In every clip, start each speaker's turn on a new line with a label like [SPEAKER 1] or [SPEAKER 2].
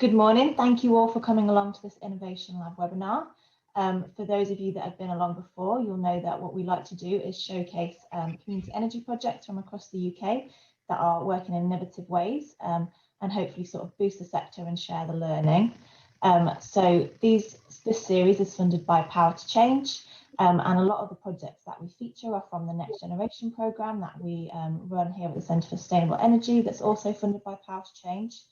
[SPEAKER 1] Good morning. Thank you all for coming along to this Innovation Lab webinar. For those of you that have been along before, you'll know that what we like to do is showcase community energy projects from across the UK that are working in innovative ways and hopefully sort of boost the sector and share the learning. So this series is funded by Power to Change, and a lot of the projects that we feature are from the Next Generation programme that we run here at the Centre for Sustainable Energy, that's also funded by Power to Change.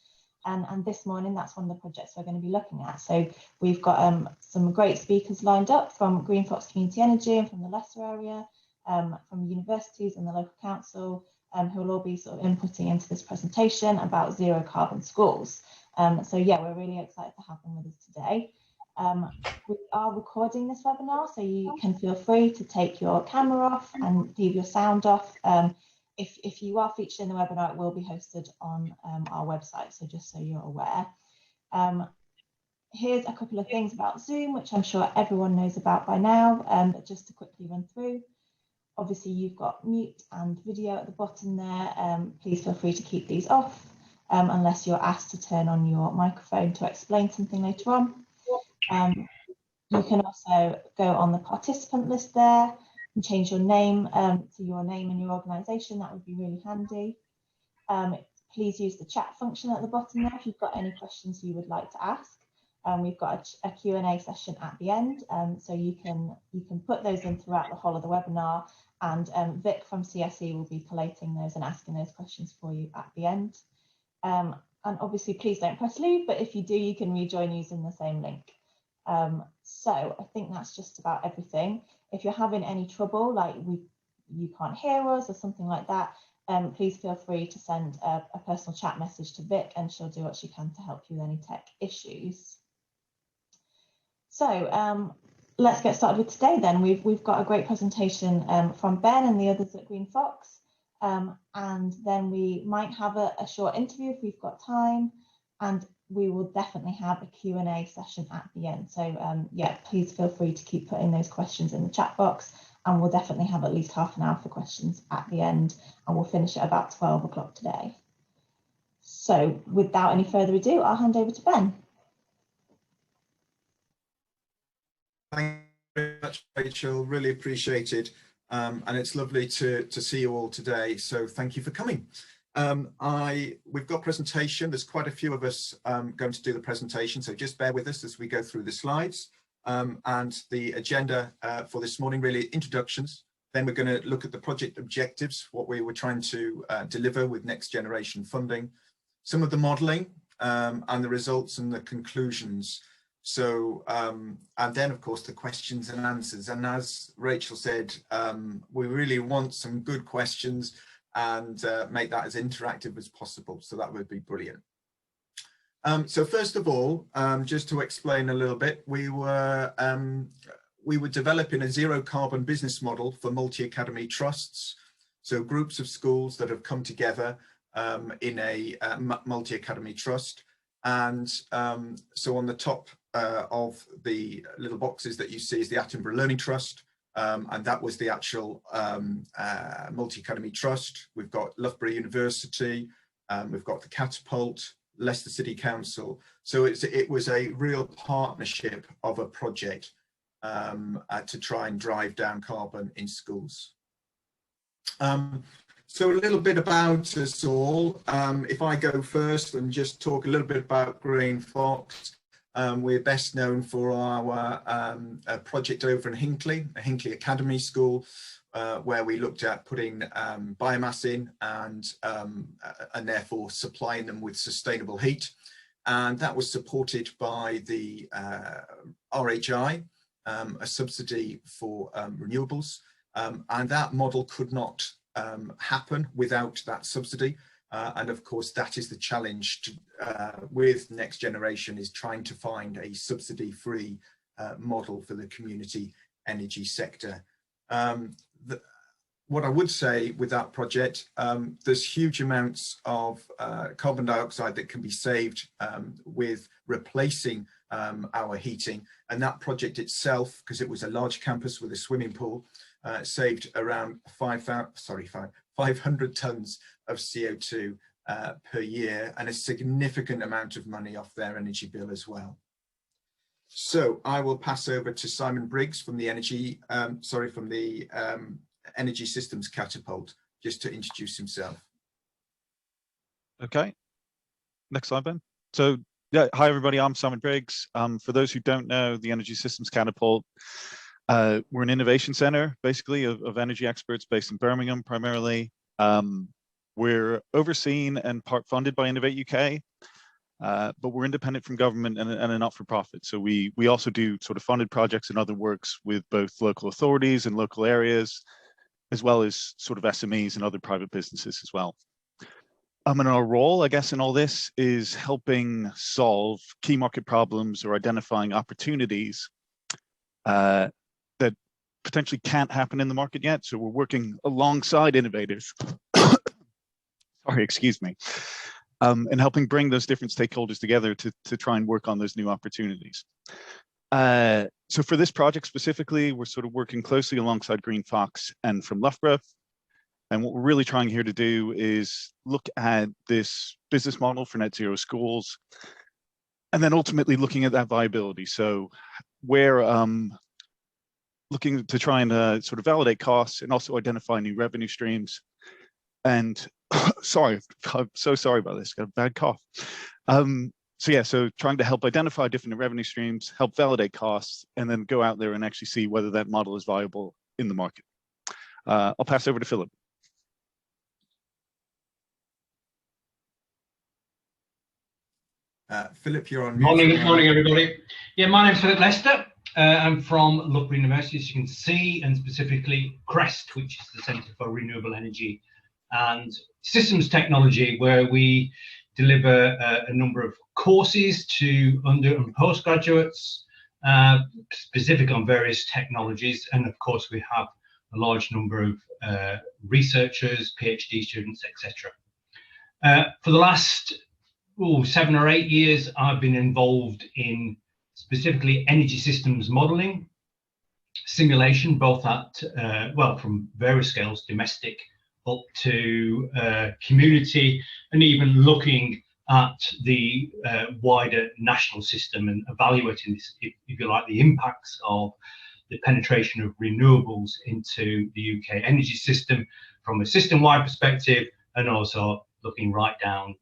[SPEAKER 1] And this morning, that's one of the projects we're going to be looking at. So we've got some great speakers lined up from Green Fox Community Energy and from the Leicester area, from universities and the local council, who will all be sort of inputting into this presentation about zero carbon schools. So yeah, we're really excited to have them with us today. We are recording this webinar, so you can feel free to take your camera off and leave your sound off. If you are featured in the webinar, it will be hosted on our website, so just so you're aware. Here's a couple of things about Zoom, which I'm sure everyone knows about by now, but just to quickly run through. Obviously, you've got mute and video at the bottom there. Please feel free to keep these off, unless you're asked to turn on your microphone to explain something later on. You can also go on the participant list there and change your name to your name and your organisation. That would be really handy. Please use the chat function at the bottom there if you've got any questions you would like to ask. We've got a Q&A session at the end, so you can put those in throughout the whole of the webinar, and Vic from CSE will be collating those and asking those questions for you at the end. And obviously, please don't press leave, but if you do, you can rejoin using the same link. So I think that's just about everything. If you're having any trouble, like you can't hear us or something like that, please feel free to send a personal chat message to Vic, and she'll do what she can to help you with any tech issues. So let's get started with today then. We've got a great presentation from Ben and the others at Green Fox, and then we might have a short interview if we've got time, and we will definitely have a Q&A session at the end. So yeah, please feel free to keep putting those questions in the chat box, and we'll definitely have at least half an hour for questions at the end, and we'll finish at about 12 o'clock today. So without any further ado, I'll hand over to Ben.
[SPEAKER 2] Thank you very much, Rachel. Really appreciate it. And it's lovely to see you all today. So thank you for coming. We've got presentation. There's quite a few of us going to do the presentation, so just bear with us as we go through the slides. And the agenda for this morning, really introductions. Then we're going to look at the project objectives, what we were trying to deliver with next generation funding, some of the modelling and the results and the conclusions. So, and then of course the questions and answers. And as Rachel said, we really want some good questions and make that as interactive as possible. So that would be brilliant. So first of all, just to explain a little bit, we were developing a zero carbon business model for multi-academy trusts. So groups of schools that have come together in a multi-academy trust. And so on the top of the little boxes that you see is the Attenborough Learning Trust. And that was the actual multi-academy trust. We've got Loughborough University, we've got the Catapult, Leicester City Council. So it was a real partnership of a project to try and drive down carbon in schools. So a little bit about us all. If I go first and just talk a little bit about Green Fox. We're best known for our project over in Hinckley, a Hinckley Academy school, where we looked at putting biomass in and therefore supplying them with sustainable heat. And that was supported by the RHI, a subsidy for renewables. And that model could not happen without that subsidy. And of course, that is the challenge with Next Generation, is trying to find a subsidy-free model for the community energy sector. What I would say with that project, there's huge amounts of carbon dioxide that can be saved with replacing our heating. And that project itself, because it was a large campus with a swimming pool, saved around 500 tons of CO2 per year, and a significant amount of money off their energy bill as well. So I will pass over to Simon Briggs from the Energy Systems Catapult, just to introduce himself.
[SPEAKER 3] Okay, next slide, Ben. So yeah, hi everybody, I'm Simon Briggs. For those who don't know, the Energy Systems Catapult, we're an innovation center, basically, of energy experts based in Birmingham primarily. We're overseen and part funded by Innovate UK, but we're independent from government and a not-for-profit. So we also do sort of funded projects and other works with both local authorities and local areas, as well as sort of SMEs and other private businesses as well. And our role, I guess, in all this is helping solve key market problems or identifying opportunities that potentially can't happen in the market yet. So we're working alongside innovators, sorry, excuse me, and helping bring those different stakeholders together to try and work on those new opportunities. So for this project specifically, we're sort of working closely alongside Green Fox and from Loughborough. And what we're really trying here to do is look at this business model for net zero schools, and then ultimately looking at that viability. So we're looking to try and sort of validate costs and also identify new revenue streams. And sorry, I'm so sorry about this, got a bad cough. So yeah, so trying to help identify different revenue streams, help validate costs, and then go out there and actually see whether that model is viable in the market. I'll pass over to Philip.
[SPEAKER 2] Philip, you're on mute.
[SPEAKER 4] Morning, everybody. Yeah, my name's Philip Leicester. I'm from Loughborough University, as you can see, and specifically CREST, which is the Centre for Renewable Energy and Systems Technology, where we deliver a number of courses to under and postgraduates, specific on various technologies. And of course, we have a large number of researchers, PhD students, etc. For the last 7 or 8 years, I've been involved in specifically energy systems modeling, simulation, both at, well, from various scales, domestic up to community, and even looking at the wider national system and evaluating this, if you like, the impacts of the penetration of renewables into the UK energy system from a system-wide perspective, and also looking right down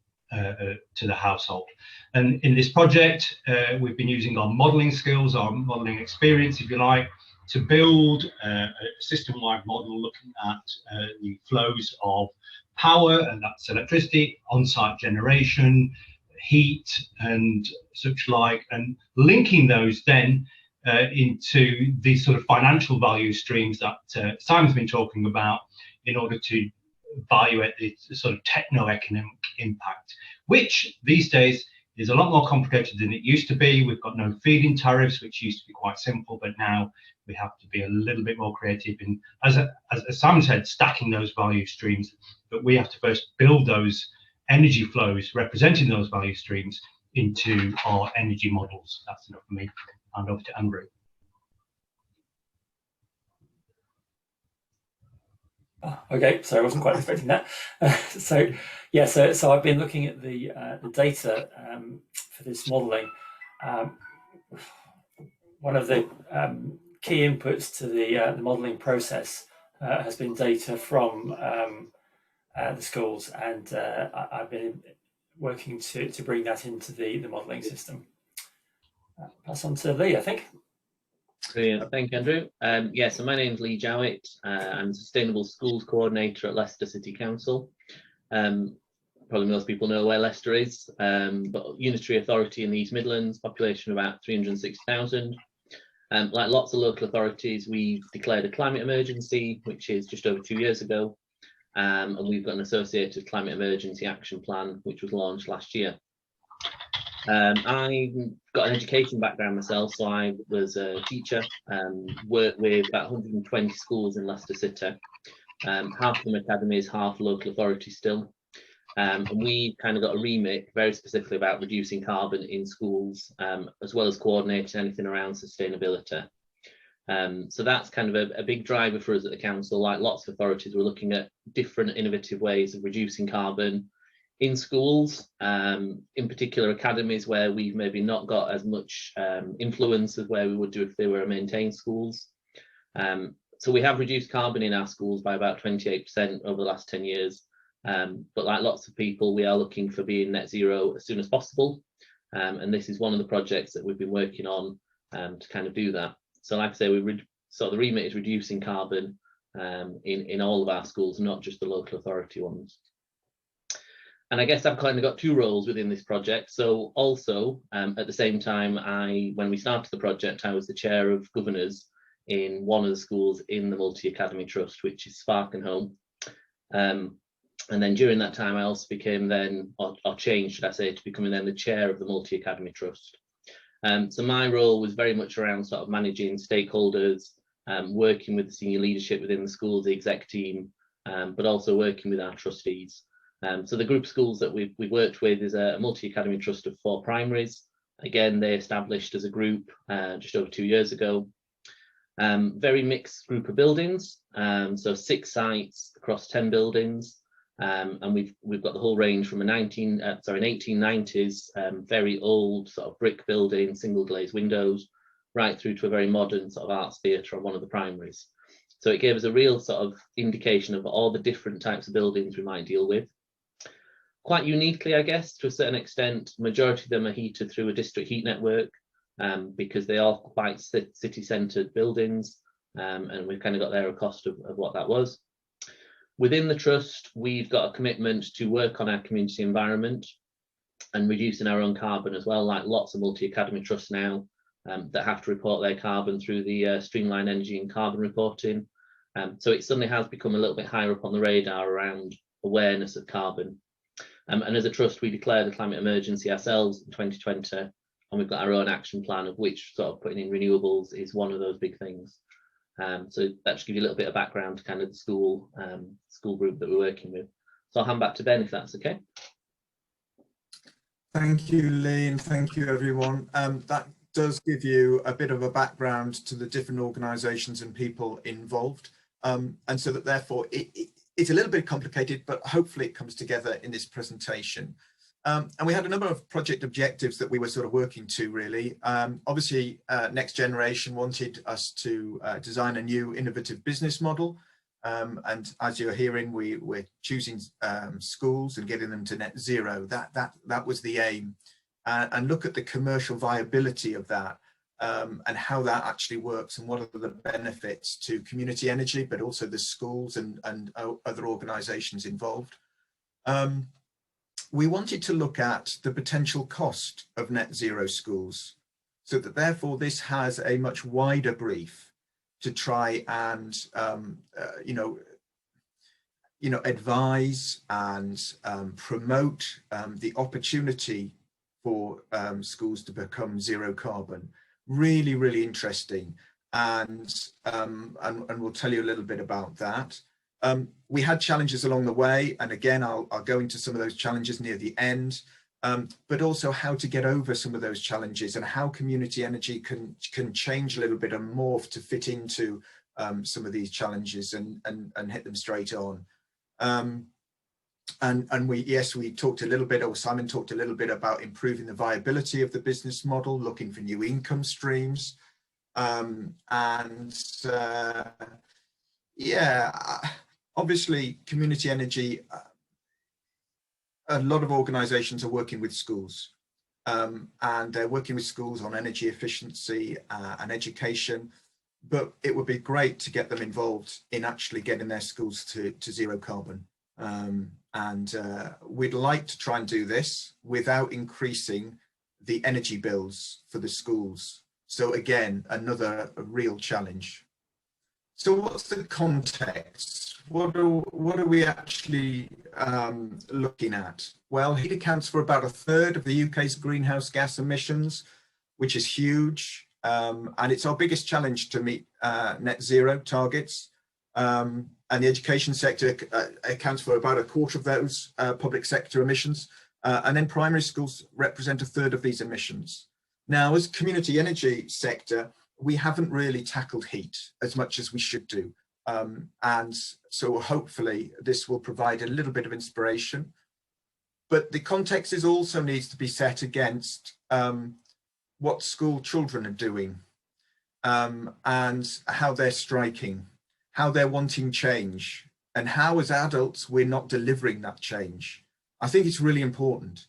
[SPEAKER 4] to the household. And in this project, we've been using our modelling skills, our modelling experience, if you like, to build a system-wide model looking at the flows of power, and that's electricity, on-site generation, heat, and such like, and linking those then into these sort of financial value streams that Simon's been talking about in order to evaluate the sort of techno-economic impact, which these days is a lot more complicated than it used to be. We've got no feed-in tariffs, which used to be quite simple, but now we have to be a little bit more creative in, as Simon said, stacking those value streams. But we have to first build those energy flows representing those value streams into our energy models. That's enough for me. And over to Andrew.
[SPEAKER 5] Okay, so I wasn't quite expecting that. So yeah, so I've been looking at the data for this modelling. One of the key inputs to the modelling process has been data from the schools, and I've been working to bring that into the modelling system. Pass on to Lee, I think.
[SPEAKER 6] Brilliant. Thank you, Andrew. Yeah, so my name's Lee Jowett. I'm Sustainable Schools Coordinator at Leicester City Council. Probably most people know where Leicester is, but unitary authority in the East Midlands, population of about 360,000. Like lots of local authorities, we've declared a climate emergency, which is just over 2 years ago, and we've got an associated climate emergency action plan, which was launched last year. I've got an education background myself, so I was a teacher, worked with about 120 schools in Leicester City, half of them academies, half local authorities still. And we kind of got a remit very specifically about reducing carbon in schools, as well as coordinating anything around sustainability. So that's kind of a big driver for us at the council. Like lots of authorities, we're looking at different innovative ways of reducing carbon in schools, in particular academies where we've maybe not got as much influence as where we would do if they were maintained schools. So we have reduced carbon in our schools by about 28% over the last 10 years. But like lots of people, we are looking for being net zero as soon as possible. And this is one of the projects that we've been working on to kind of do that. So like I say, the remit is reducing carbon in all of our schools, not just the local authority ones. And I guess I've kind of got two roles within this project. So also at the same time, when we started the project, I was the chair of governors in one of the schools in the MultiAcademy Trust, which is Sparkenhome. And then during that time, I also became then, or changed, should I say, to becoming then the chair of the MultiAcademy Trust. So my role was very much around sort of managing stakeholders, working with the senior leadership within the school, the exec team, but also working with our trustees. So the group of schools that we've worked with is a MultiAcademy Trust of 4 primaries. Again, they established as a group just over 2 years ago. Very mixed group of buildings, so 6 sites across 10 buildings. And we've got the whole range from an 1890s very old sort of brick building, single glazed windows, right through to a very modern sort of arts theatre on one of the primaries. So it gave us a real sort of indication of all the different types of buildings we might deal with. Quite uniquely, I guess, to a certain extent, majority of them are heated through a district heat network because they are quite city-centred buildings, and we've kind of got there a cost of what that was. Within the trust, we've got a commitment to work on our community environment and reducing our own carbon as well, like lots of multi-academy trusts now that have to report their carbon through the streamlined energy and carbon reporting. So it suddenly has become a little bit higher up on the radar around awareness of carbon. And as a trust, we declared a climate emergency ourselves in 2020, and we've got our own action plan of which sort of putting in renewables is one of those big things. So that should give you a little bit of background to kind of the school group that we're working with. So I'll hand back to Ben if that's okay.
[SPEAKER 2] Thank you, Lee, and thank you, everyone. That does give you a bit of a background to the different organisations and people involved, and so that therefore it's a little bit complicated, but hopefully it comes together in this presentation. And we had a number of project objectives that we were sort of working to, really. Obviously, Next Generation wanted us to design a new innovative business model. And as you're hearing, we're choosing schools and getting them to net zero. That was the aim. And look at the commercial viability of that and how that actually works and what are the benefits to community energy, but also the schools and other organisations involved. We wanted to look at the potential cost of net zero schools, so that therefore this has a much wider brief to try and advise and promote the opportunity for schools to become zero carbon. Really, really interesting, and we'll tell you a little bit about that. We had challenges along the way, and again, I'll go into some of those challenges near the end, but also how to get over some of those challenges and how community energy can change a little bit and morph to fit into some of these challenges and hit them straight on. And we talked a little bit, or Simon talked a little bit about improving the viability of the business model, looking for new income streams, obviously, community energy, a lot of organisations are working with schools, and they're working with schools on energy efficiency and education, but it would be great to get them involved in actually getting their schools to zero carbon. And we'd like to try and do this without increasing the energy bills for the schools. So again, another real challenge. So what's the context? What are we actually looking at? Well, heat accounts for about 1/3 of the UK's greenhouse gas emissions, which is huge. And it's our biggest challenge to meet net zero targets. And the education sector accounts for about 1/4 of those public sector emissions. And then primary schools represent 1/3 of these emissions. Now, as community energy sector, we haven't really tackled heat as much as we should do. And so hopefully this will provide a little bit of inspiration. but the context is also needs to be set against what school children are doing, and how they're striking, how they're wanting change, and how as adults we're not delivering that change. I think it's really important.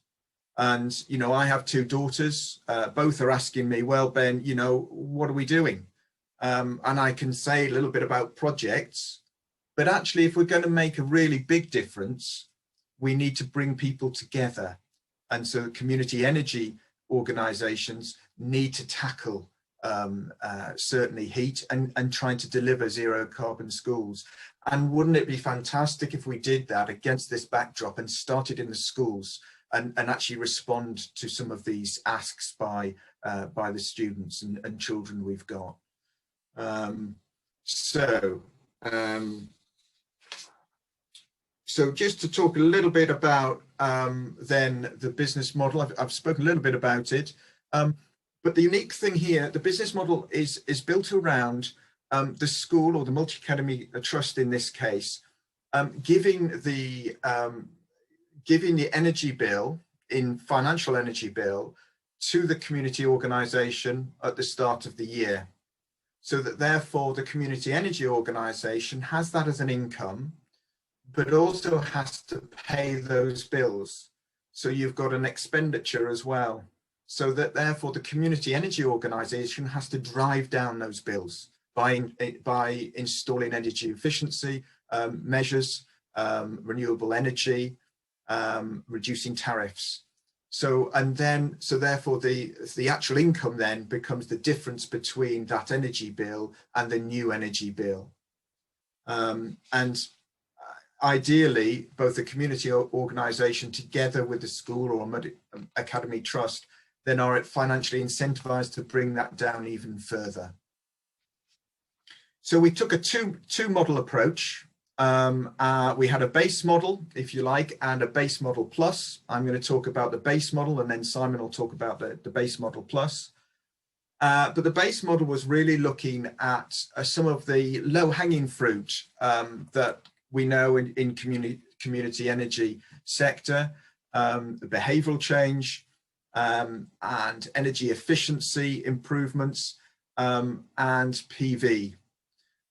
[SPEAKER 2] And, you know, I have two daughters, both are asking me, well, Ben, you know, what are we doing? And I can say a little bit about projects, but actually, if we're going to make a really big difference, we need to bring people together. And so community energy organizations need to tackle certainly heat and trying to deliver zero carbon schools. And wouldn't it be fantastic if we did that against this backdrop and started in the schools and actually respond to some of these asks by the students and children we've got. So just to talk a little bit about then the business model, I've spoken a little bit about it, but the unique thing here, the business model is built around the school, or the MultiAcademy Trust in this case, giving the energy bill, financial energy bill, to the community organisation at the start of the year, so that therefore the community energy organisation has that as an income, but also has to pay those bills. So you've got an expenditure as well, so that therefore the community energy organisation has to drive down those bills by installing energy efficiency measures, renewable energy, reducing tariffs. So therefore the actual income then becomes the difference between that energy bill and the new energy bill. And ideally, both the community organisation together with the school or MultiAcademy Trust then are financially incentivized to bring that down even further. So we took a two model approach. We had a base model, if you like, and a base model plus. I'm going to talk about the base model, and then Simon will talk about the base model plus. But the base model was really looking at some of the low-hanging fruit that we know in community energy sector, behavioural change, and energy efficiency improvements, and PV.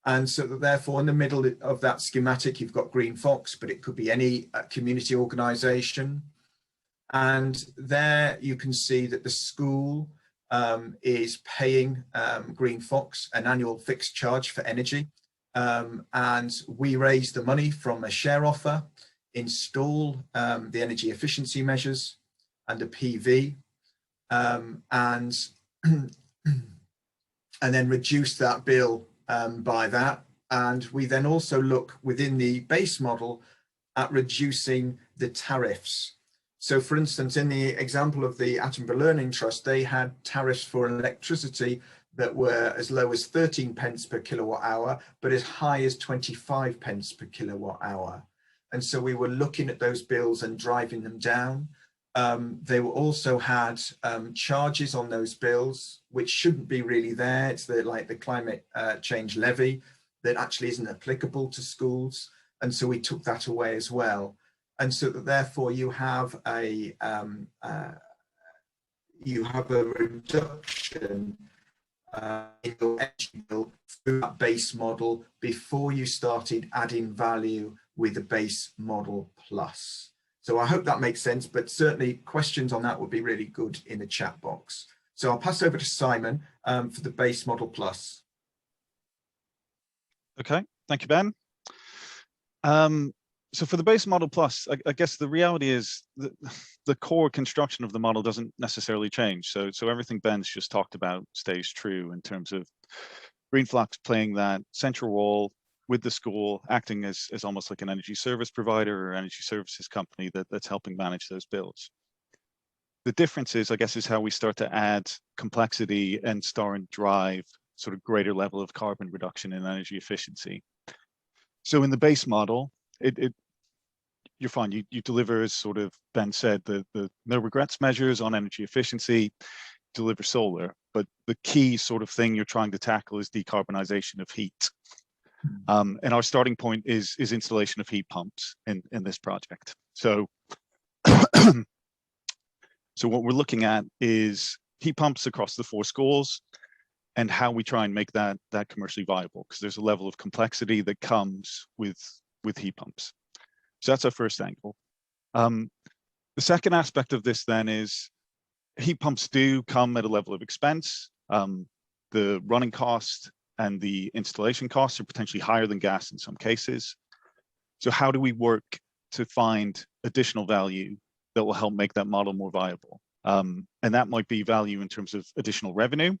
[SPEAKER 2] And so that therefore in the middle of that schematic, you've got Green Fox, but it could be any community organisation. And there you can see that the school is paying Green Fox an annual fixed charge for energy. And we raise the money from a share offer, install the energy efficiency measures and the PV, and then reduce that bill by that. And we then also look within the base model at reducing the tariffs. So for instance, in the example of the Attenborough Learning Trust, they had tariffs for electricity that were as low as 13 pence per kilowatt hour, but as high as 25 pence per kilowatt hour. And so we were looking at those bills and driving them down. They also had charges on those bills, which shouldn't be really there. It's like the climate change levy that actually isn't applicable to schools. And so we took that away as well. And so that therefore you have a reduction in your energy bill through that base model before you started adding value with the base model plus. So I hope that makes sense, but certainly questions on that would be really good in the chat box. So I'll pass over to Simon for the base model plus.
[SPEAKER 3] Okay, thank you, Ben. So for the base model plus, I guess the reality is that the core construction of the model doesn't necessarily change. So everything Ben's just talked about stays true in terms of Green Fox playing that central role with the school, acting as almost like an energy service provider or energy services company that's helping manage those bills. The difference is, I guess, is how we start to add complexity and start and drive sort of greater level of carbon reduction and energy efficiency. So in the base model, you're fine. You deliver, as sort of Ben said, the no regrets measures on energy efficiency, deliver solar. But the key sort of thing you're trying to tackle is decarbonisation of heat. And our starting point is installation of heat pumps in this project. So So what we're looking at is heat pumps across the 4 schools and how we try and make that commercially viable, because there's a level of complexity that comes with heat pumps. So that's our first angle. The second aspect of this then is heat pumps do come at a level of expense. The running cost and the installation costs are potentially higher than gas in some cases. So how do we work to find additional value that will help make that model more viable? And that might be value in terms of additional revenue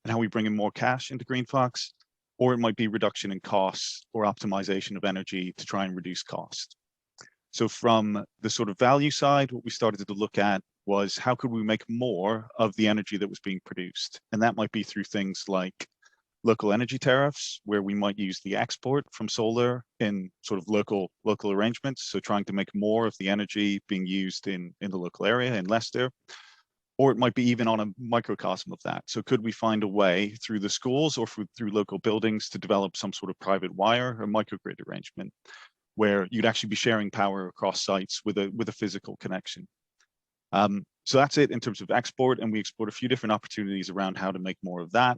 [SPEAKER 3] and how we bring in more cash into GreenFox, or it might be reduction in costs or optimization of energy to try and reduce cost. So from the sort of value side, what we started to look at was how could we make more of the energy that was being produced? And that might be through things like local energy tariffs, where we might use the export from solar in sort of local arrangements. So trying to make more of the energy being used in the local area in Leicester, or it might be even on a microcosm of that. So could we find a way through the schools or through local buildings to develop some sort of private wire or microgrid arrangement where you'd actually be sharing power across sites with a physical connection? So that's it in terms of export, and we explored a few different opportunities around how to make more of that.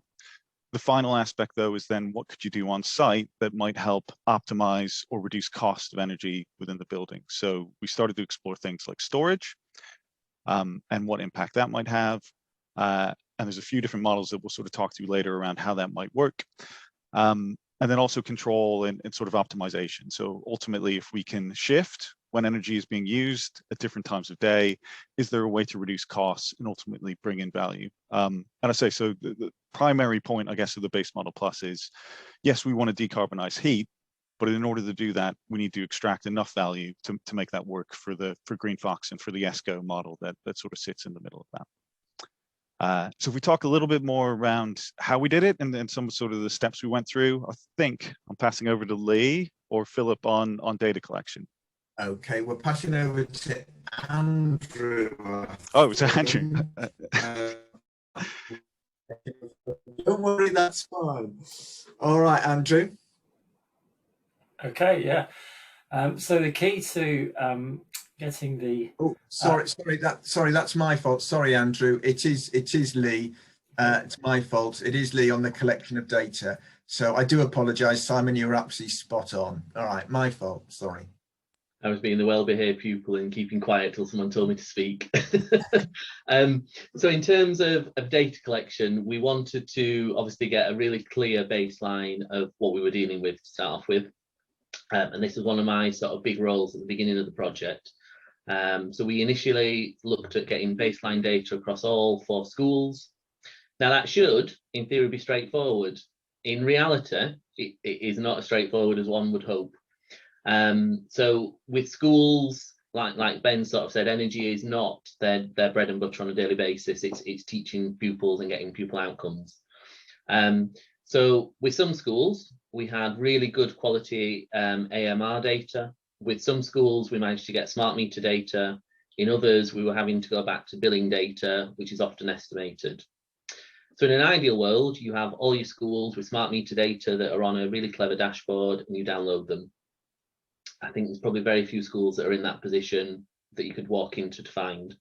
[SPEAKER 3] The final aspect, though, is then what could you do on site that might help optimize or reduce cost of energy within the building? So we started to explore things like storage and what impact that might have. And there's a few different models that we'll sort of talk to later around how that might work. And then also control and sort of optimization. So ultimately, if we can shift when energy is being used at different times of day, is there a way to reduce costs and ultimately bring in value? And I say, so the primary point, I guess, of the base model plus is, yes, we want to decarbonize heat, but in order to do that, we need to extract enough value to make that work for GreenFox and for the ESCO model that sort of sits in the middle of that. So if we talk a little bit more around how we did it and then some sort of the steps we went through, I think I'm passing over to Lee or Philip on data collection.
[SPEAKER 2] Okay, we're passing over to Andrew.
[SPEAKER 3] Oh, it's Andrew.
[SPEAKER 2] Don't worry, that's fine. All right, Andrew.
[SPEAKER 5] Okay, yeah. So the key to getting the
[SPEAKER 2] sorry, that's my fault. Sorry, Andrew. It is Lee. It's my fault. It is Lee on the collection of data. So I do apologise, Simon. You're absolutely spot on. All right, my fault. Sorry.
[SPEAKER 6] I was being the well-behaved pupil and keeping quiet till someone told me to speak. So in terms of data collection, we wanted to obviously get a really clear baseline of what we were dealing with to start off with. And this is one of my sort of big roles at the beginning of the project. So we initially looked at getting baseline data across all 4 schools. Now that should, in theory, be straightforward. In reality, it is not as straightforward as one would hope. So with schools, like Ben sort of said, energy is not their bread and butter on a daily basis. It's teaching pupils and getting pupil outcomes. So with some schools, we had really good quality AMR data. With some schools, we managed to get smart meter data. In others, we were having to go back to billing data, which is often estimated. So in an ideal world, you have all your schools with smart meter data that are on a really clever dashboard and you download them. I think there's probably very few schools that are in that position that you could walk into to find.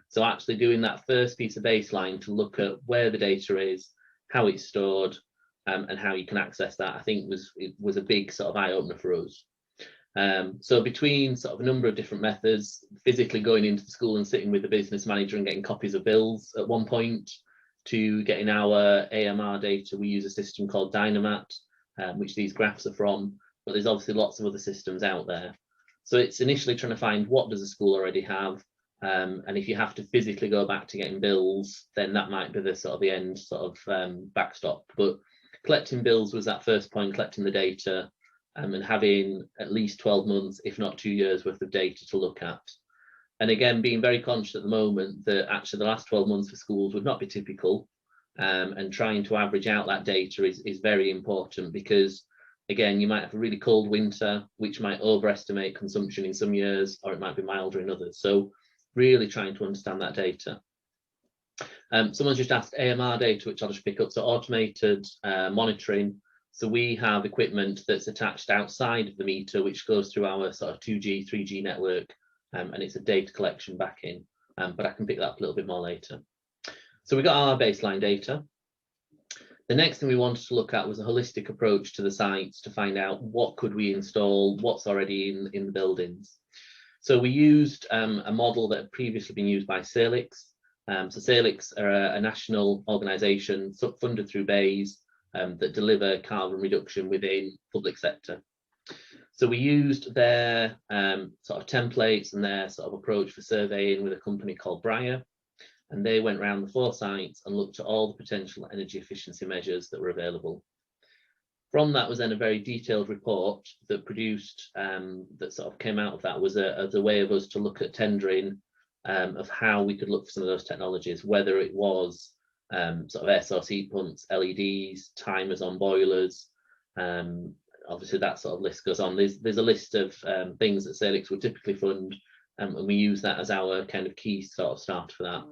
[SPEAKER 6] So actually doing that first piece of baseline to look at where the data is, how it's stored, and how you can access that, I think was a big sort of eye-opener for us. So between sort of a number of different methods, physically going into the school and sitting with the business manager and getting copies of bills at one point, to getting our AMR data, we use a system called Dynamat, which these graphs are from, but there's obviously lots of other systems out there. So it's initially trying to find what does a school already have, and if you have to physically go back to getting bills, then that might be the sort of the end sort of backstop. But collecting bills was that first point, collecting the data, and having at least 12 months, if not 2 years worth of data to look at. And again, being very conscious at the moment that actually the last 12 months for schools would not be typical, and trying to average out that data is very important, because again, you might have a really cold winter, which might overestimate consumption in some years, or it might be milder in others. So really trying to understand that data. Someone just asked AMR data, which I'll just pick up. So automated monitoring. So we have equipment that's attached outside of the meter, which goes through our sort of 2G, 3G network and it's a data collection back in, but I can pick that up a little bit more later. So we got our baseline data. The next thing we wanted to look at was a holistic approach to the sites to find out what could we install, what's already in the buildings. So we used a model that had previously been used by Salix. So Salix are a national organisation funded through BEIS that deliver carbon reduction within public sector. So we used their sort of templates and their sort of approach for surveying with a company called Briar. And they went around the 4 sites and looked at all the potential energy efficiency measures that were available. From that was then a very detailed report that produced, that sort of came out of that was a way of us to look at tendering of how we could look for some of those technologies, whether it was sort of air source heat pumps, LEDs, timers on boilers. Obviously that sort of list goes on. There's a list of things that Salix would typically fund, and we use that as our kind of key sort of start for that.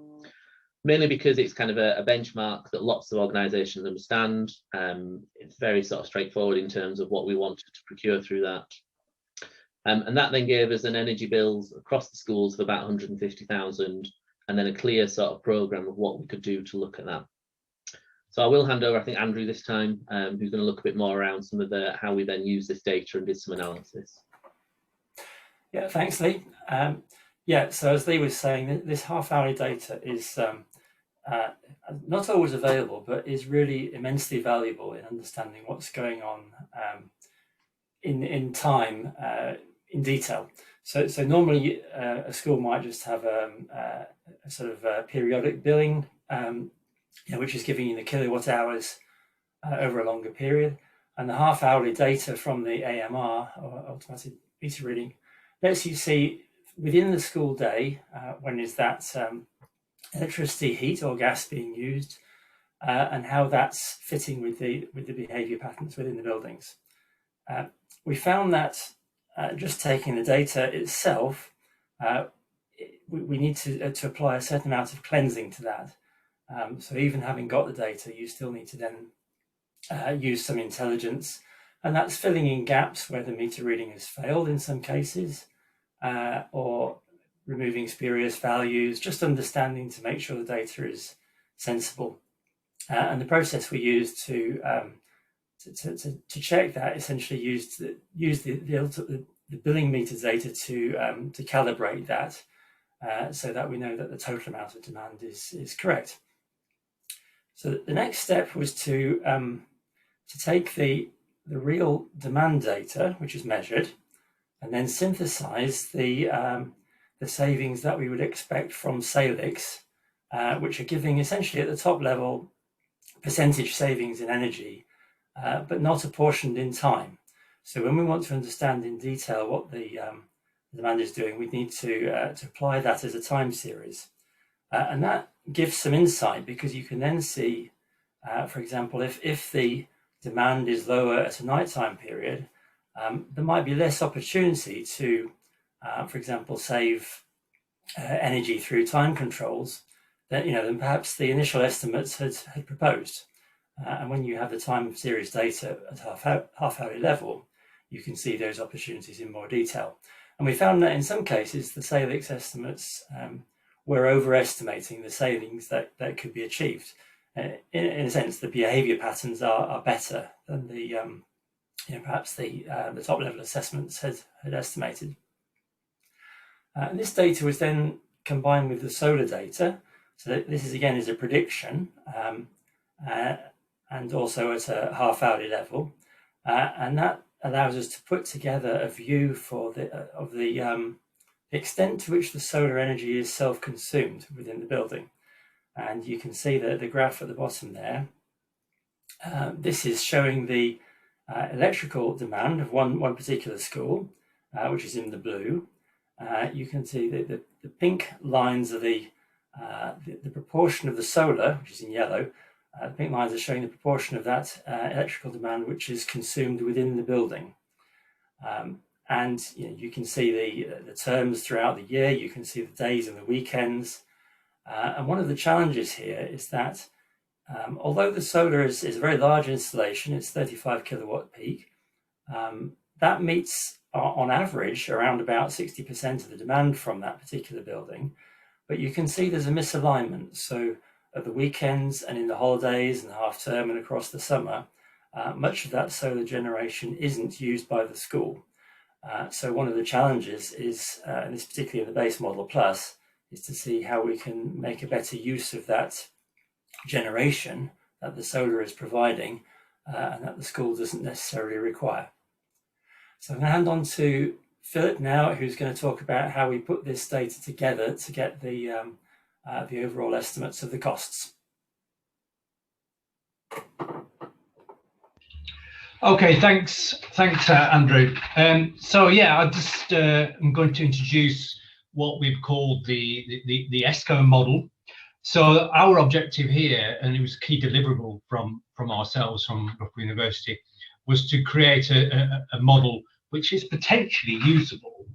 [SPEAKER 6] Mainly because it's kind of a benchmark that lots of organisations understand. It's very sort of straightforward in terms of what we wanted to procure through that. And that then gave us an energy bills across the schools of about 150,000, and then a clear sort of programme of what we could do to look at that. So I will hand over, I think, Andrew this time, who's going to look a bit more around some of how we then use this data and did some analysis.
[SPEAKER 5] Yeah, thanks, Lee. Yeah, so as Lee was saying, this half-hourly data is not always available, but is really immensely valuable in understanding what's going on in time, in detail. So normally a school might just have a sort of periodic billing, which is giving you the kilowatt hours over a longer period, and the half-hourly data from the AMR, or automatic meter reading, lets you see within the school day when is that electricity, heat or gas being used, and how that's fitting with the behaviour patterns within the buildings. We found that just taking the data itself, we need to apply a certain amount of cleansing to that. So even having got the data, you still need to then use some intelligence, and that's filling in gaps where the meter reading has failed in some cases, or removing spurious values, just understanding to make sure the data is sensible. And the process we used to check that essentially used the billing meter data to calibrate that, so that we know that the total amount of demand is correct. So the next step was to take the real demand data, which is measured, and then synthesize the savings that we would expect from Salix, which are giving essentially at the top level percentage savings in energy, but not apportioned in time. So when we want to understand in detail what the demand is doing, we need to apply that as a time series. And that gives some insight, because you can then see, for example, if the demand is lower at a nighttime period, there might be less opportunity to, for example, save energy through time controls than perhaps the initial estimates had proposed. And when you have the time series data at half-hourly level, you can see those opportunities in more detail. And we found that in some cases, the Salix estimates were overestimating the savings that could be achieved. In a sense, the behaviour patterns are better than the perhaps the top level assessments had estimated. And this data was then combined with the solar data. So this is again is a prediction, and also at a half-hourly level, and that allows us to put together a view for the extent to which the solar energy is self-consumed within the building. And you can see the graph at the bottom there. This is showing the electrical demand of one particular school, which is in the blue. You can see the pink lines are the proportion of the solar, which is in yellow. The pink lines are showing the proportion of that electrical demand which is consumed within the building. And you can see the terms throughout the year. You can see the days and the weekends. And one of the challenges here is that although the solar is a very large installation, it's 35 kilowatt peak, that meets, on average, around about 60% of the demand from that particular building. But you can see there's a misalignment. So at the weekends and in the holidays and the half term and across the summer, much of that solar generation isn't used by the school. So one of the challenges is, and this particularly in the base model plus, is to see how we can make a better use of that generation that the solar is providing and that the school doesn't necessarily require. So I'm going to hand on to Philip now, who's going to talk about how we put this data together to get the overall estimates of the costs.
[SPEAKER 4] Okay, thanks, Andrew. So yeah, I'm going to introduce what we've called the ESCO model. So our objective here, and it was a key deliverable from ourselves, from Loughborough University, was to create a model which is potentially usable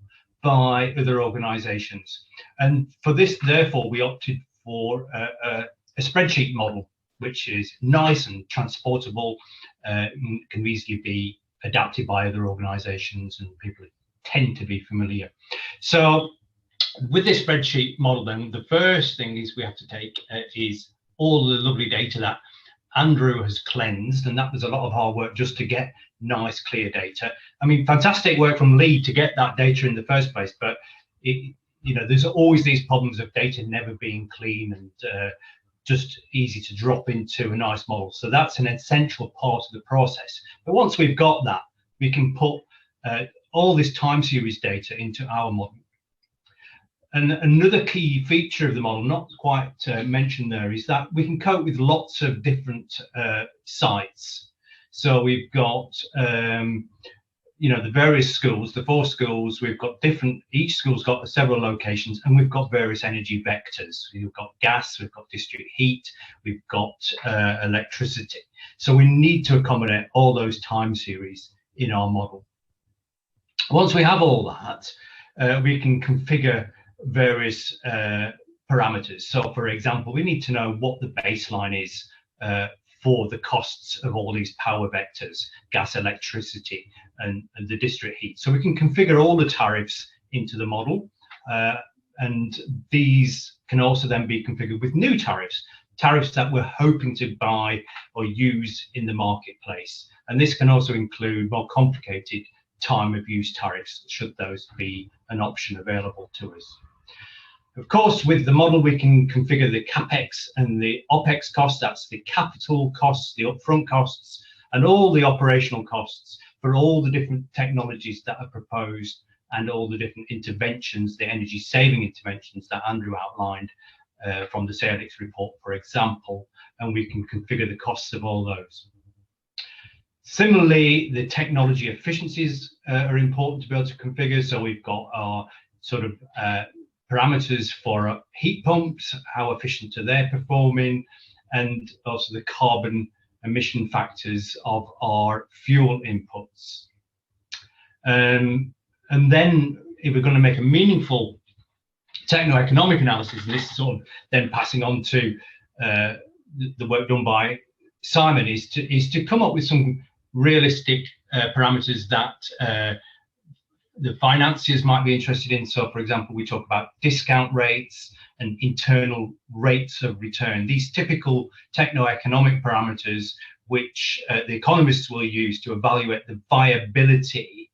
[SPEAKER 4] by other organisations. And for this, therefore, we opted for a spreadsheet model, which is nice and transportable, can easily be adapted by other organisations, and people tend to be familiar. So with this spreadsheet model, then the first thing is we have to take is all the lovely data that Andrew has cleansed, and that was a lot of hard work just to get nice, clear data. I mean, fantastic work from Lee to get that data in the first place, but there's always these problems of data never being clean and just easy to drop into a nice model. So that's an essential part of the process. But once we've got that, we can put all this time series data into our model. And another key feature of the model, not quite mentioned there, is that we can cope with lots of different sites. So we've got, the various schools, the 4 schools, we've got different, each school's got several locations, and we've got various energy vectors. We've got gas, we've got district heat, we've got electricity. So we need to accommodate all those time series in our model. Once we have all that, we can configure various parameters. So for example, we need to know what the baseline is for the costs of all these power vectors, gas, electricity, and the district heat. So we can configure all the tariffs into the model, and these can also then be configured with new tariffs that we're hoping to buy or use in the marketplace. And this can also include more complicated time of use tariffs, should those be an option available to us. Of course, with the model, we can configure the CapEx and the OpEx costs. That's the capital costs, the upfront costs, and all the operational costs for all the different technologies that are proposed and all the different interventions, the energy saving interventions that Andrew outlined from the SALIX report, for example, and we can configure the costs of all those. Similarly, the technology efficiencies are important to be able to configure. So we've got our sort of parameters for heat pumps, how efficient are they performing, and also the carbon emission factors of our fuel inputs. And then if we're going to make a meaningful techno-economic analysis, and this is sort of then passing on to the work done by Simon, is to come up with some realistic parameters that the financiers might be interested in. So for example, we talk about discount rates and internal rates of return, these typical techno-economic parameters which the economists will use to evaluate the viability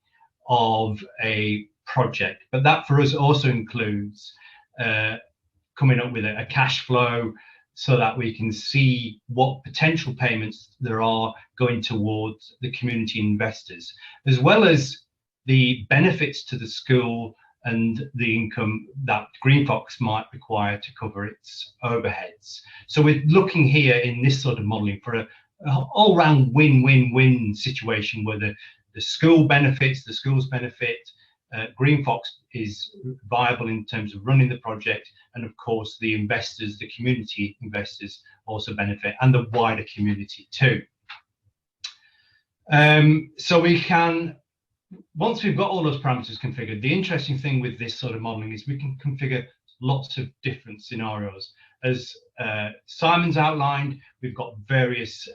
[SPEAKER 4] of a project. But that for us also includes coming up with a cash flow so that we can see what potential payments there are going towards the community investors, as well as the benefits to the school and the income that Greenfox might require to cover its overheads. So we're looking here in this sort of modelling for an all-round win-win-win situation where the school benefits, the schools benefit, Greenfox is viable in terms of running the project, and of course the investors, the community investors also benefit, and the wider community too. So we can, once we've got all those parameters configured, the interesting thing with this sort of modeling is we can configure lots of different scenarios. As Simon's outlined, we've got various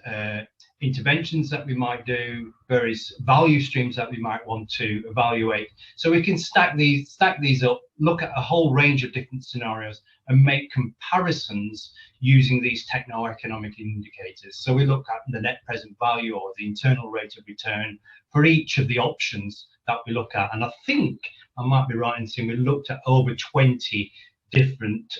[SPEAKER 4] interventions that we might do, various value streams that we might want to evaluate. So we can stack these up, look at a whole range of different scenarios and make comparisons using these techno-economic indicators. So we look at the net present value or the internal rate of return for each of the options that we look at. And I think I might be right in saying we looked at over 20 different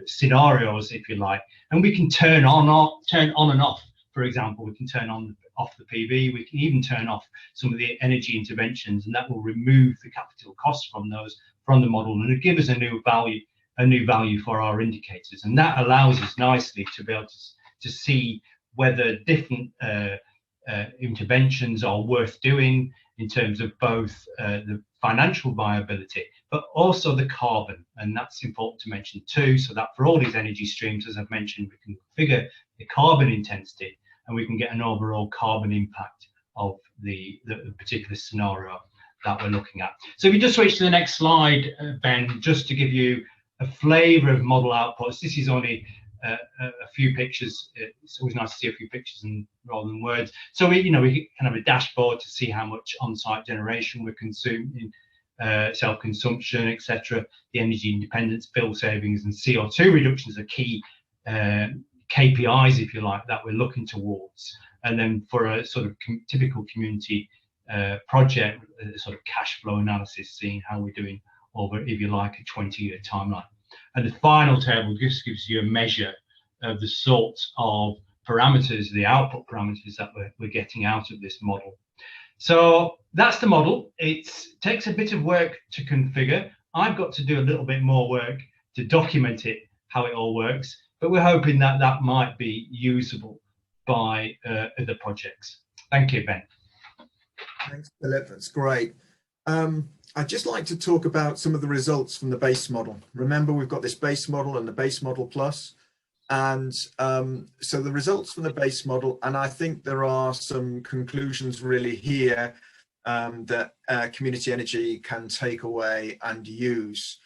[SPEAKER 4] scenarios, if you like, and we can turn on and off. For example, we can turn off the PV, we can even turn off some of the energy interventions, and that will remove the capital costs from the model, and it'll give us a new value for our indicators. And that allows us nicely to be able to see whether different interventions are worth doing in terms of both the financial viability, but also the carbon. And that's important to mention too, so that for all these energy streams, as I've mentioned, we can figure the carbon intensity and we can get an overall carbon impact of the particular scenario that we're looking at. So if you just switch to the next slide, Ben, just to give you a flavour of model outputs. This is only a few pictures. It's always nice to see a few pictures rather than words. So we can have a dashboard to see how much on-site generation we're consuming, self-consumption, etc. The energy independence, bill savings, and CO2 reductions are key KPIs, if you like, that we're looking towards. And then for a sort of typical community project, sort of cash flow analysis, seeing how we're doing over, if you like, a 20-year timeline. And the final table just gives you a measure of the sorts of parameters, the output parameters that we're getting out of this model. So that's the model. It takes a bit of work to configure. I've got to do a little bit more work to document it, how it all works, but we're hoping that that might be usable by other projects. Thank you, Ben.
[SPEAKER 2] Thanks, Philip. That's great. I'd just like to talk about some of the results from the base model. Remember, we've got this base model and the base model plus. And so the results from the base model, and I think there are some conclusions really here that community energy can take away and use.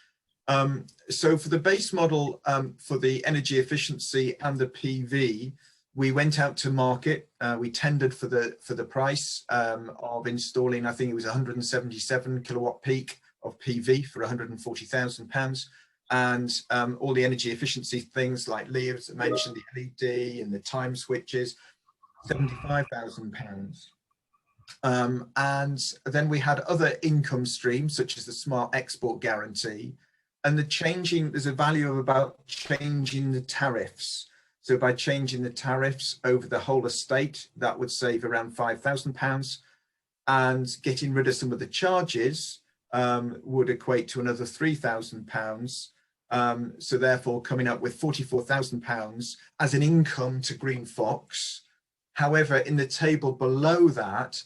[SPEAKER 2] So for the base model, for the energy efficiency and the PV, we went out to market. We tendered for the price of installing, I think it was 177 kilowatt peak of PV for £140,000, and all the energy efficiency things like Lee has mentioned, the LED and the time switches, £75,000. And then we had other income streams such as the smart export guarantee, and there's a value of about changing the tariffs. So by changing the tariffs over the whole estate, that would save around £5,000, and getting rid of some of the charges would equate to another £3,000. So therefore coming up with £44,000 as an income to Green Fox. However, in the table below that,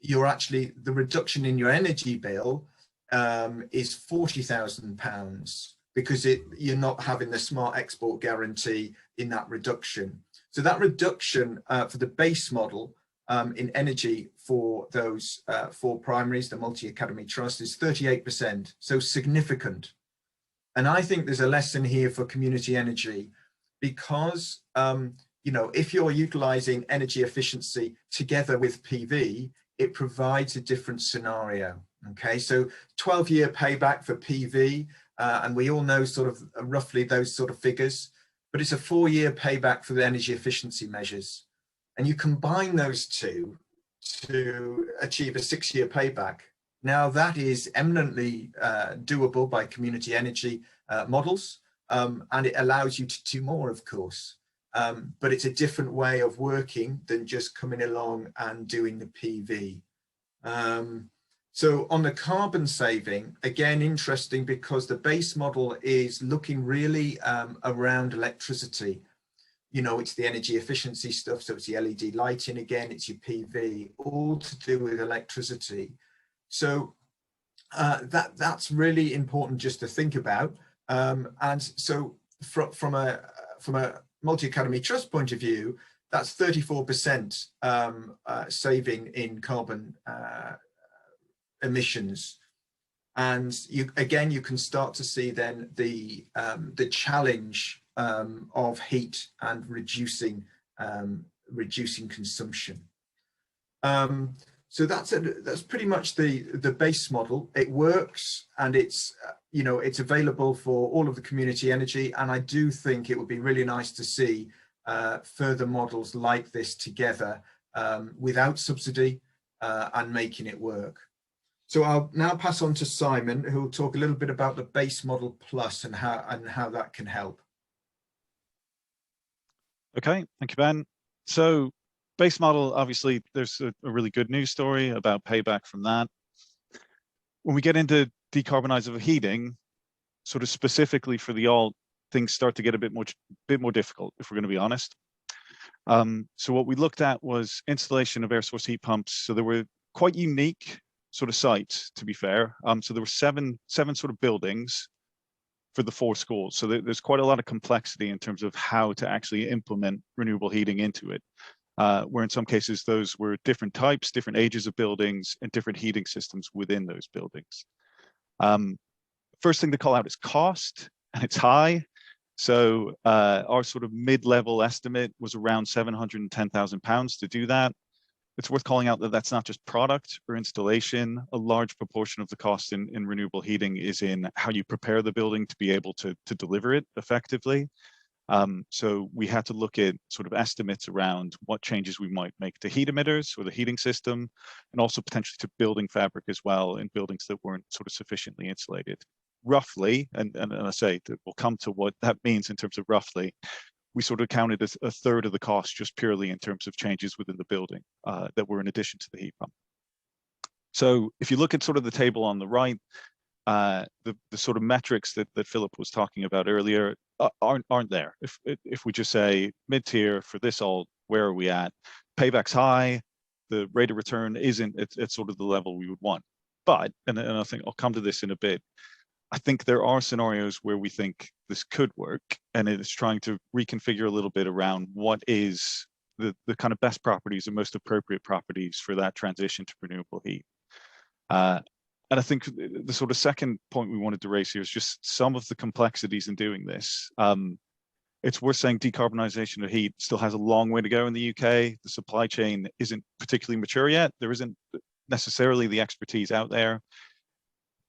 [SPEAKER 2] you're actually, the reduction in your energy bill is £40,000 because you're not having the smart export guarantee in that reduction. So that reduction for the base model in energy for those four primaries, the MultiAcademy Trust, is 38%, so significant. And I think there's a lesson here for community energy because, if you're utilizing energy efficiency together with PV, it provides a different scenario. Okay, so 12-year payback for PV, and we all know sort of roughly those sort of figures, but it's a 4-year payback for the energy efficiency measures. And you combine those two to achieve a 6-year payback. Now that is eminently doable by community energy models, and it allows you to do more, of course. But it's a different way of working than just coming along and doing the PV. So on the carbon saving, again, interesting because the base model is looking really around electricity. It's the energy efficiency stuff. So it's the LED lighting again, it's your PV, all to do with electricity. So that's really important just to think about. And so from a MultiAcademy Trust point of view, that's 34% saving in carbon emissions. And you can start to see then the challenge of heat and reducing reducing consumption. So that's pretty much the base model. It works, and it's it's available for all of the community energy. And I do think it would be really nice to see further models like this together without subsidy and making it work. So I'll now pass on to Simon, who will talk a little bit about the base model plus and how that can help.
[SPEAKER 3] Okay, thank you, Ben. So base model, obviously, there's a really good news story about payback from that. When we get into decarbonize of heating, sort of specifically for the alt, things start to get a bit more difficult, if we're going to be honest. So what we looked at was installation of air source heat pumps. So there were quite unique sort of sites, to be fair. So there were seven sort of buildings for the 4 schools. So there's quite a lot of complexity in terms of how to actually implement renewable heating into it. Where in some cases those were different types, different ages of buildings, and different heating systems within those buildings. First thing to call out is cost, and it's high. So our sort of mid-level estimate was around £710,000 to do that. It's worth calling out that that's not just product or installation. A large proportion of the cost in renewable heating is in how you prepare the building to be able to deliver it effectively. So we had to look at sort of estimates around what changes we might make to heat emitters or the heating system, and also potentially to building fabric as well in buildings that weren't sort of sufficiently insulated. Roughly, and I say that we'll come to what that means in terms of roughly, we sort of counted as a third of the cost just purely in terms of changes within the building that were in addition to the heat pump. So if you look at sort of the table on the right, the sort of metrics that Philip was talking about earlier aren't there. If we just say mid-tier for this alt, where are we at? Payback's high, the rate of return isn't at sort of the level we would want. But, and I think I'll come to this in a bit, I think there are scenarios where we think this could work, and it is trying to reconfigure a little bit around what is the kind of best properties and most appropriate properties for that transition to renewable heat. And I think the sort of second point we wanted to raise here is just some of the complexities in doing this. It's worth saying decarbonisation of heat still has a long way to go in the UK. The supply chain isn't particularly mature yet. There isn't necessarily the expertise out there.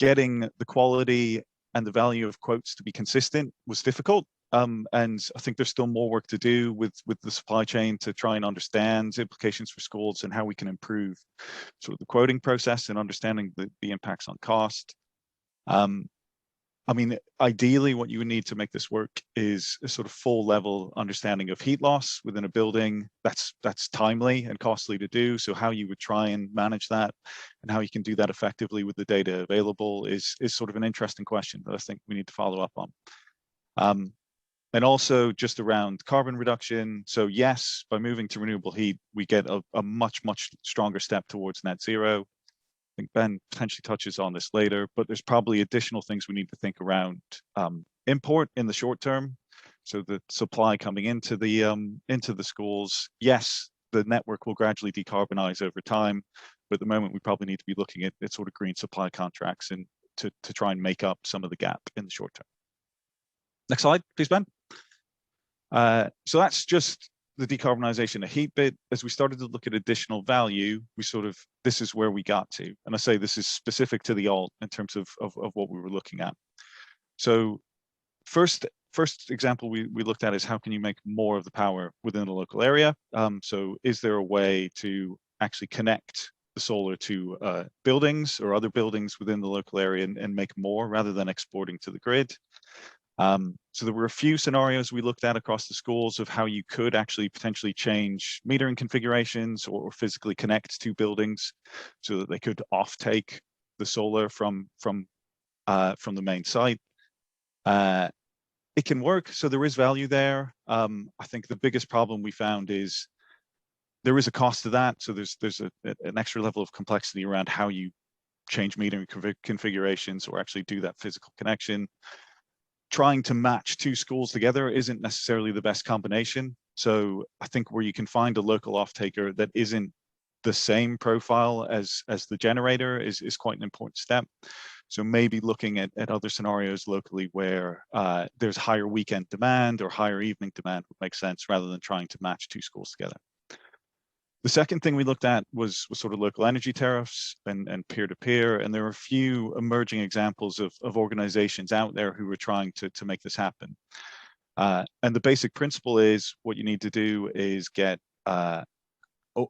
[SPEAKER 3] Getting the quality and the value of quotes to be consistent was difficult. And I think there's still more work to do with the supply chain to try and understand implications for schools and how we can improve sort of the quoting process and understanding the impacts on cost. I mean, ideally, what you would need to make this work is a sort of full level understanding of heat loss within a building. That's timely and costly to do. So how you would try and manage that and how you can do that effectively with the data available is sort of an interesting question that I think we need to follow up on. And also just around carbon reduction. So yes, by moving to renewable heat, we get a much stronger step towards net zero. I think Ben potentially touches on this later, but there's probably additional things we need to think around import in the short term. So the supply coming into the schools, yes, the network will gradually decarbonize over time, but at the moment we probably need to be looking at sort of green supply contracts and to try and make up some of the gap in the short term. Next slide, please, Ben. So that's just the decarbonisation of heat bit. As we started to look at additional value, this is where we got to. And I say this is specific to the alt in terms of what we were looking at. So first example we looked at is how can you make more of the power within the local area? So is there a way to actually connect the solar to buildings or other buildings within the local area and make more rather than exporting to the grid? So there were a few scenarios we looked at across the schools of how you could actually potentially change metering configurations or physically connect to buildings so that they could offtake the solar from the main site. It can work, so there is value there. I think the biggest problem we found is there is a cost to that. So there's an extra level of complexity around how you change metering configurations or actually do that physical connection. Trying to match 2 schools together isn't necessarily the best combination. So I think where you can find a local off-taker that isn't the same profile as the generator is quite an important step. So maybe looking at other scenarios locally where there's higher weekend demand or higher evening demand would make sense, rather than trying to match two schools together. The second thing we looked at was sort of local energy tariffs and peer-to-peer, and there are a few emerging examples of organizations out there who are trying to make this happen. And the basic principle is, what you need to do is get a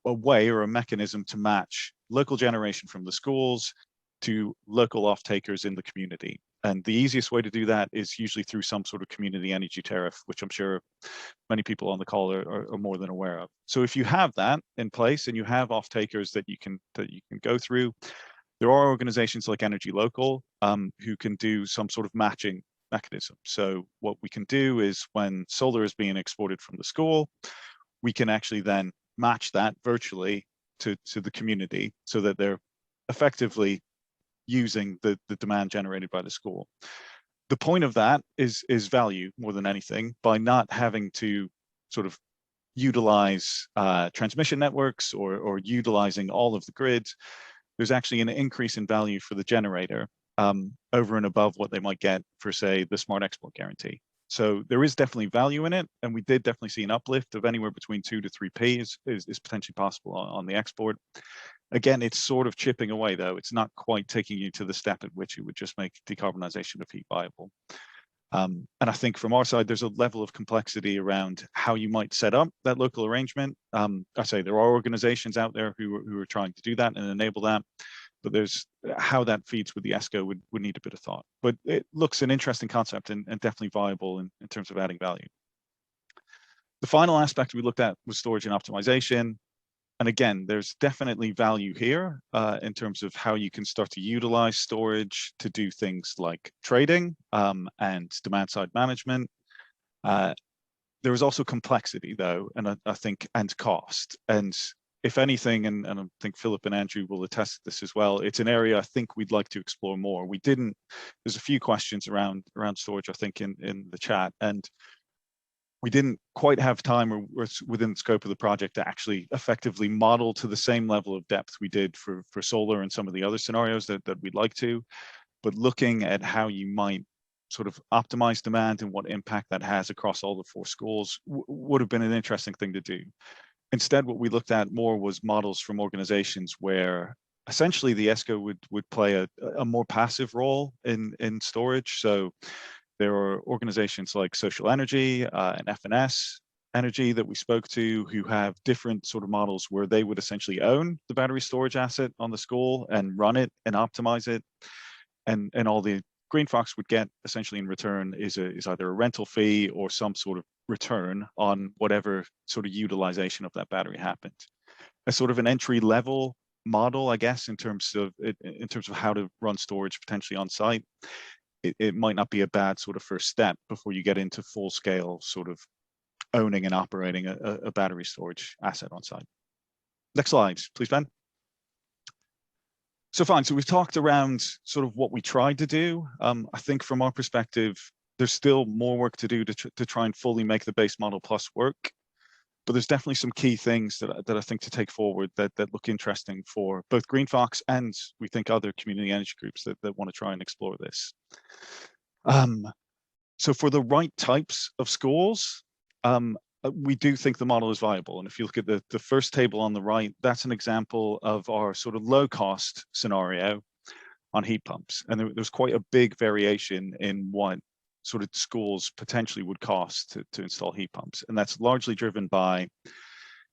[SPEAKER 3] way or a mechanism to match local generation from the schools to local off-takers in the community. And the easiest way to do that is usually through some sort of community energy tariff, which I'm sure many people on the call are more than aware of. So if you have that in place and you have off-takers that you can go through, there are organizations like Energy Local who can do some sort of matching mechanism. So what we can do is, when solar is being exported from the school, we can actually then match that virtually to the community, so that they're effectively using the demand generated by the school. The point of that is value more than anything. By not having to sort of utilize transmission networks or utilizing all of the grids, there's actually an increase in value for the generator over and above what they might get for, say, the smart export guarantee. So there is definitely value in it, and we did definitely see an uplift of anywhere between 2 to 3p is potentially possible on the export. Again, it's sort of chipping away, though. It's not quite taking you to the step at which it would just make decarbonisation of heat viable. And I think from our side, there's a level of complexity around how you might set up that local arrangement. I say there are organizations out there who are trying to do that and enable that, but there's how that feeds with the ESCO would need a bit of thought. But it looks an interesting concept and definitely viable in terms of adding value. The final aspect we looked at was storage and optimization. And again, there's definitely value here in terms of how you can start to utilize storage to do things like trading and demand side management. There is also complexity, though, and I think, and cost. And if anything, and I think Philip and Andrew will attest to this as well, it's an area I think we'd like to explore more. There's a few questions around storage, I think, in the chat, and we didn't quite have time or within the scope of the project to actually effectively model to the same level of depth we did for solar and some of the other scenarios that we'd like to. But looking at how you might sort of optimize demand and what impact that has across all the 4 schools would have been an interesting thing to do. Instead, what we looked at more was models from organizations where essentially the ESCO would play a more passive role in storage. So there are organizations like Social Energy and FNS Energy that we spoke to, who have different sort of models where they would essentially own the battery storage asset on the school and run it and optimize it. And all the Green Fox would get essentially in return is either a rental fee or some sort of return on whatever sort of utilization of that battery happened. A sort of an entry level model, I guess, in terms of how to run storage potentially on site. It might not be a bad sort of first step before you get into full scale sort of owning and operating a battery storage asset on site. Next slide, please, Ben. So fine, so we've talked around sort of what we tried to do. I think from our perspective, there's still more work to do to try and fully make the base model plus work. But there's definitely some key things that I think to take forward that look interesting for both Green Fox and we think other community energy groups that want to try and explore this. So for the right types of schools, we do think the model is viable. And if you look at the first table on the right, that's an example of our sort of low cost scenario on heat pumps. And there's quite a big variation in what sort of schools potentially would cost to install heat pumps. And that's largely driven by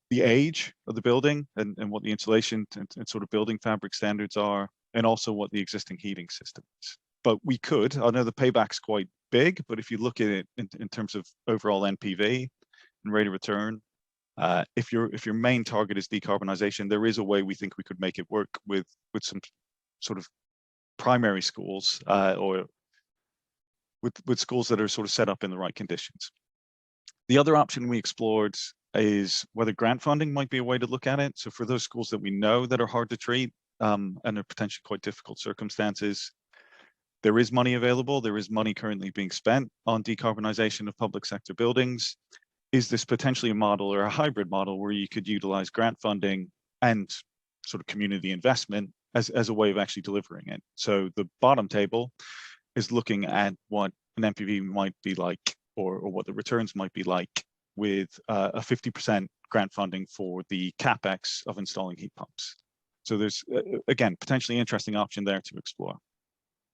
[SPEAKER 3] the age of the building and what the insulation and sort of building fabric standards are, and also what the existing heating system is. But we could, I know the payback's quite big, but if you look at it in terms of overall NPV and rate of return, if your main target is decarbonisation, there is a way we think we could make it work with some sort of primary schools or with schools that are sort of set up in the right conditions. The other option we explored is whether grant funding might be a way to look at it. So for those schools that we know that are hard to treat and are potentially quite difficult circumstances, there is money available. There is money currently being spent on decarbonisation of public sector buildings. Is this potentially a model or a hybrid model where you could utilize grant funding and sort of community investment as a way of actually delivering it. So the bottom table is looking at what an NPV might be like, or what the returns might be like with a 50% grant funding for the capex of installing heat pumps. So there's, again, potentially interesting option there to explore.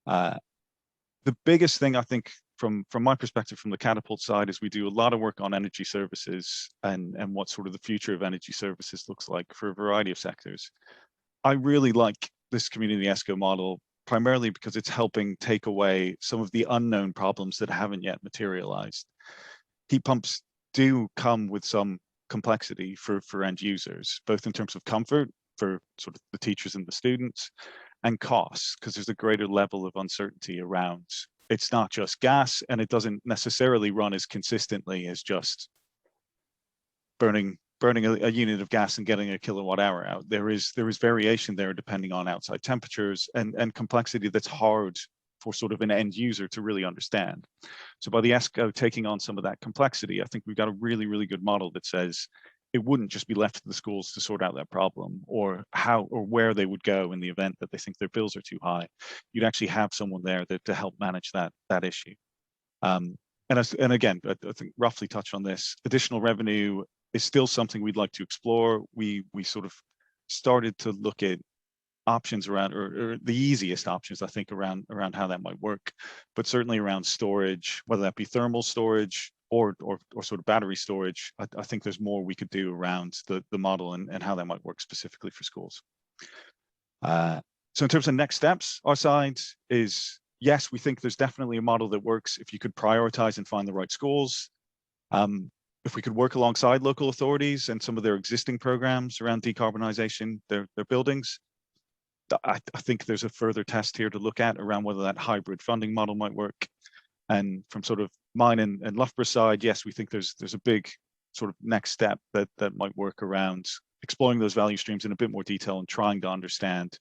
[SPEAKER 3] The biggest thing I think from my perspective, from the Catapult side, is we do a lot of work on energy services and what sort of the future of energy services looks like for a variety of sectors. I really like this community ESCO model, primarily because it's helping take away some of the unknown problems that haven't yet materialized. Heat pumps do come with some complexity for end users, both in terms of comfort for sort of the teachers and the students, and costs, because there's a greater level of uncertainty around. It's not just gas, and it doesn't necessarily run as consistently as just burning a unit of gas and getting a kilowatt hour out. There is variation there depending on outside temperatures and complexity that's hard for sort of an end user to really understand. So by the ESCO taking on some of that complexity, I think we've got a really, really good model that says it wouldn't just be left to the schools to sort out that problem, or how or where they would go in the event that they think their bills are too high. You'd actually have someone there to help manage that issue. And again, I think roughly touched on this, additional revenue is still something we'd like to explore. We sort of started to look at options around, or the easiest options, I think, around how that might work, but certainly around storage, whether that be thermal storage or sort of battery storage. I think there's more we could do around the model and how that might work specifically for schools. So in terms of next steps, our side is, yes, we think there's definitely a model that works if you could prioritize and find the right schools. If we could work alongside local authorities and some of their existing programs around decarbonisation, their buildings, I think there's a further test here to look at around whether that hybrid funding model might work. And from sort of mine and Loughborough side, yes, we think there's a big sort of next step that might work around exploring those value streams in a bit more detail and trying to understand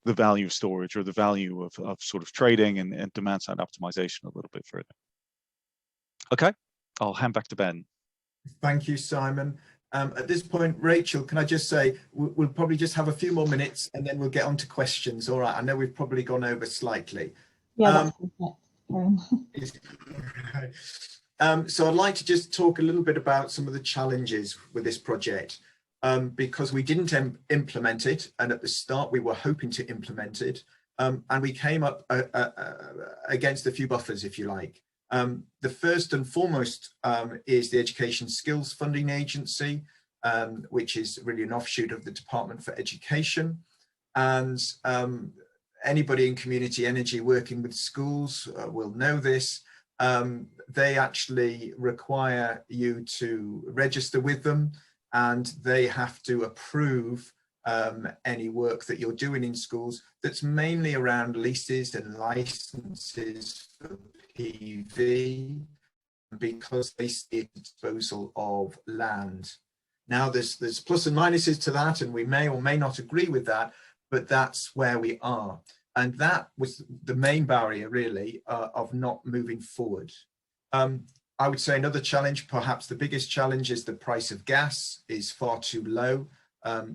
[SPEAKER 3] the value of storage, or the value of sort of trading and demand side optimization a little bit further. Okay, I'll hand back to Ben.
[SPEAKER 2] Thank you, Simon. At this point, Rachel, can I just say, we'll probably just have a few more minutes and then we'll get on to questions. All right, I know we've probably gone over slightly.
[SPEAKER 1] Yeah, that's
[SPEAKER 2] so I'd like to just talk a little bit about some of the challenges with this project, because we didn't implement it, and at the start we were hoping to implement it, and we came up against a few buffers, if you like. The first and foremost is the Education Skills Funding Agency, which is really an offshoot of the Department for Education. And anybody in community energy working with schools will know this. They actually require you to register with them, and they have to approve any work that you're doing in schools that's mainly around leases and licenses for PV, because they see a disposal of land. Now there's plus and minuses to that, and we may or may not agree with that, but that's where we are. And that was the main barrier, really, of not moving forward. I would say another challenge, perhaps the biggest challenge, is the price of gas is far too low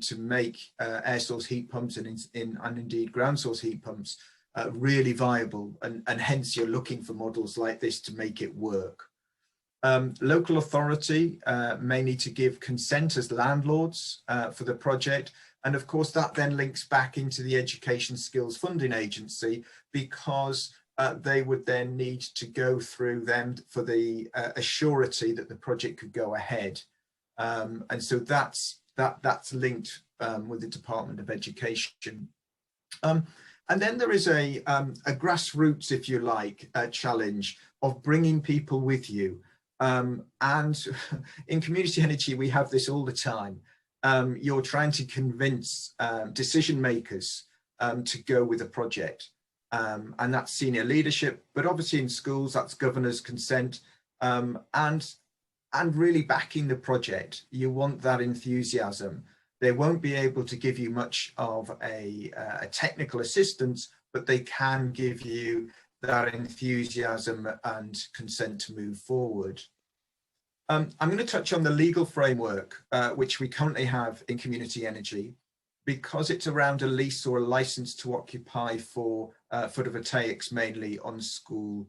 [SPEAKER 2] to make air source heat pumps and indeed ground source heat pumps really viable, and hence you're looking for models like this to make it work. Local authority may need to give consent as landlords for the project, and of course that then links back into the Education Skills Funding Agency, because they would then need to go through them for the assurity that the project could go ahead, and so that's linked with the Department of Education. And then there is a grassroots, if you like, challenge of bringing people with you. And in community energy, we have this all the time. You're trying to convince decision makers to go with a project. And that's senior leadership, but obviously in schools, that's governor's consent, and really backing the project. You want that enthusiasm. They won't be able to give you much of a technical assistance, but they can give you that enthusiasm and consent to move forward. I'm going to touch on the legal framework, which we currently have in community energy, because it's around a lease or a license to occupy for photovoltaics, mainly on school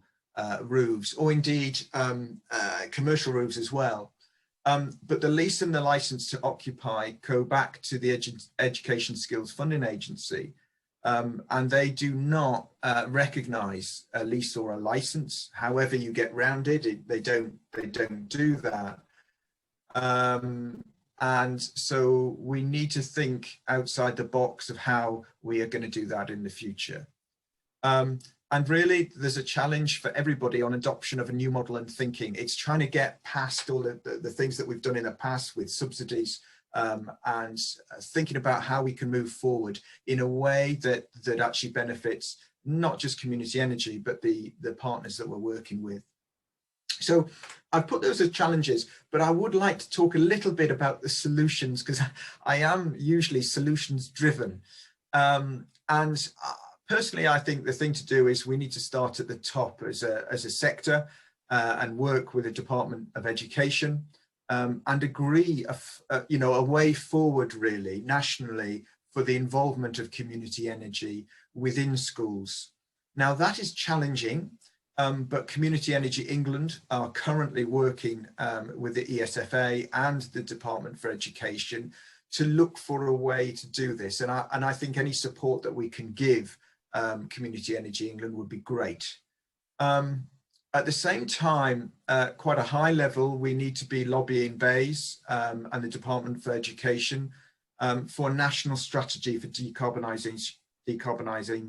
[SPEAKER 2] roofs, or indeed commercial roofs as well. But the lease and the license to occupy go back to the Education Skills Funding Agency, and they do not recognise a lease or a license. However you get round it, they don't do that. And so we need to think outside the box of how we are going to do that in the future. And really, there's a challenge for everybody on adoption of a new model and thinking. It's trying to get past all the things that we've done in the past with subsidies, and thinking about how we can move forward in a way that actually benefits not just community energy, but the partners that we're working with. So I've put those as challenges, but I would like to talk a little bit about the solutions, because I am usually solutions driven. Personally, I think the thing to do is we need to start at the top as a sector and work with the Department of Education and agree a way forward really nationally for the involvement of community energy within schools. Now that is challenging, but Community Energy England are currently working with the ESFA and the Department for Education to look for a way to do this. And I think any support that we can give Community Energy England would be great. At the same time, quite a high level, we need to be lobbying BEIS and the Department for Education for a national strategy for decarbonising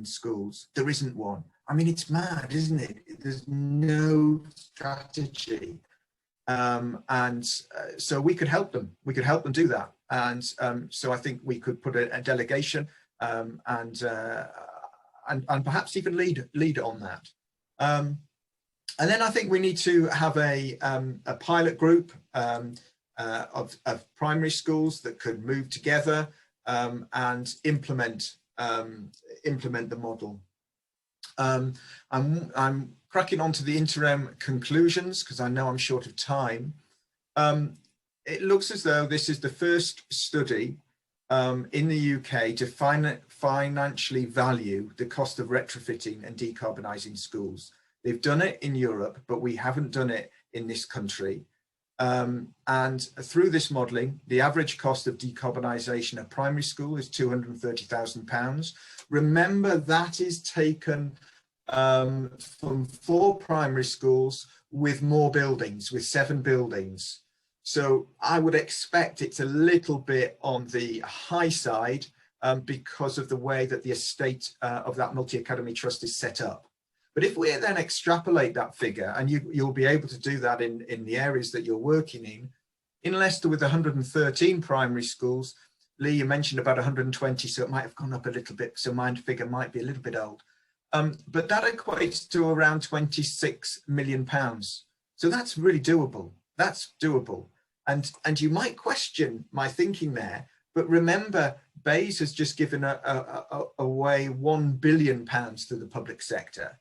[SPEAKER 2] schools. There isn't one. I mean, it's mad, isn't it? There's no strategy. So we could help them. We could help them do that. And so I think we could put a delegation and perhaps even lead on that. And then I think we need to have a pilot group of primary schools that could move together and implement the model. I'm cracking on to the interim conclusions because I know I'm short of time. It looks as though this is the first study in the UK to financially value the cost of retrofitting and decarbonising schools. They've done it in Europe, but we haven't done it in this country. And through this modelling, the average cost of decarbonisation of primary school is £230,000. Remember, that is taken from 4 primary schools with more buildings, with 7 buildings. So I would expect it's a little bit on the high side because of the way that the estate of that MultiAcademy Trust is set up. But if we then extrapolate that figure, and you'll be able to do that in the areas that you're working in Leicester with 113 primary schools, Lee, you mentioned about 120, so it might have gone up a little bit, so my figure might be a little bit old. But that equates to around £26 million. So that's really doable. That's doable. And you might question my thinking there, but remember, BEIS has just given away £1 billion to the public sector,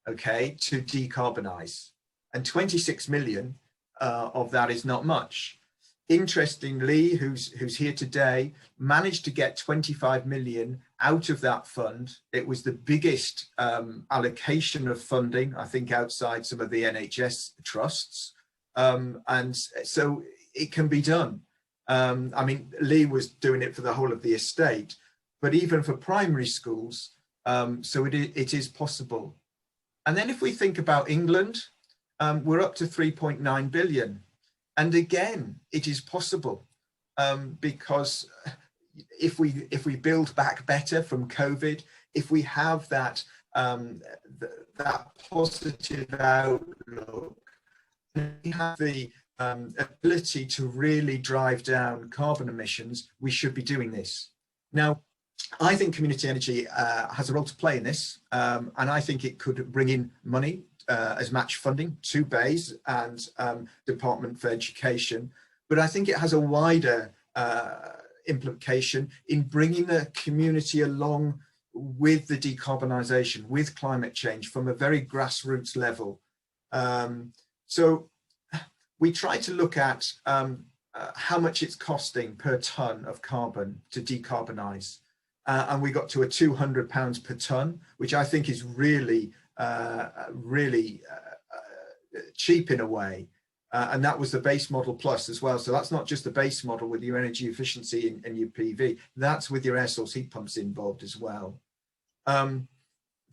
[SPEAKER 2] okay, to decarbonise. And 26 million of that is not much. Interestingly, who's here today, managed to get 25 million out of that fund. It was the biggest allocation of funding, I think, outside some of the NHS trusts. And so it can be done. I mean, Lee was doing it for the whole of the estate, but even for primary schools, so it is possible. And then if we think about England, we're up to 3.9 billion. And again, it is possible because if we build back better from COVID, if we have that positive outlook, we have the ability to really drive down carbon emissions, we should be doing this. Now, I think community energy has a role to play in this, and I think it could bring in money as match funding to BEIS and Department for Education. But I think it has a wider implication in bringing the community along with the decarbonisation, with climate change from a very grassroots level. So we try to look at how much it's costing per tonne of carbon to decarbonise. And we got to a £200 per tonne, which I think is really, really cheap in a way. And that was the base model plus as well. So that's not just the base model with your energy efficiency and your PV, that's with your air source heat pumps involved as well.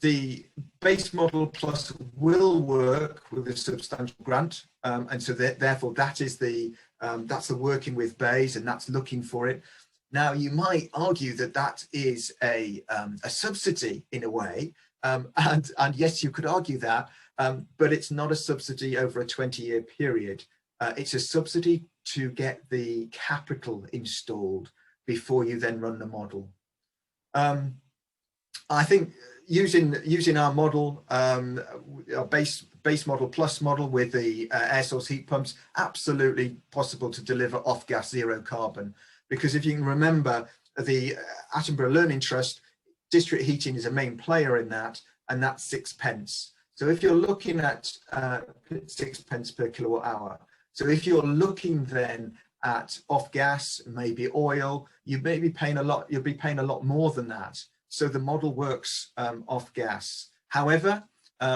[SPEAKER 2] The base model plus will work with a substantial grant. And so therefore that is that's the working with BEIS, and that's looking for it. Now you might argue that that is a subsidy in a way. And yes, you could argue that. But it's not a subsidy over a 20-year period. It's a subsidy to get the capital installed before you then run the model. I think using our model, our base model plus model with the air source heat pumps, absolutely possible to deliver off-gas zero carbon. Because if you can remember, the Attenborough Learning Trust, district heating is a main player in that, and that's 6p. So if you're looking at 6p per kilowatt hour, so if you're looking then at off gas, maybe oil, you may be paying a lot. You'll be paying a lot more than that. So the model works off gas. However,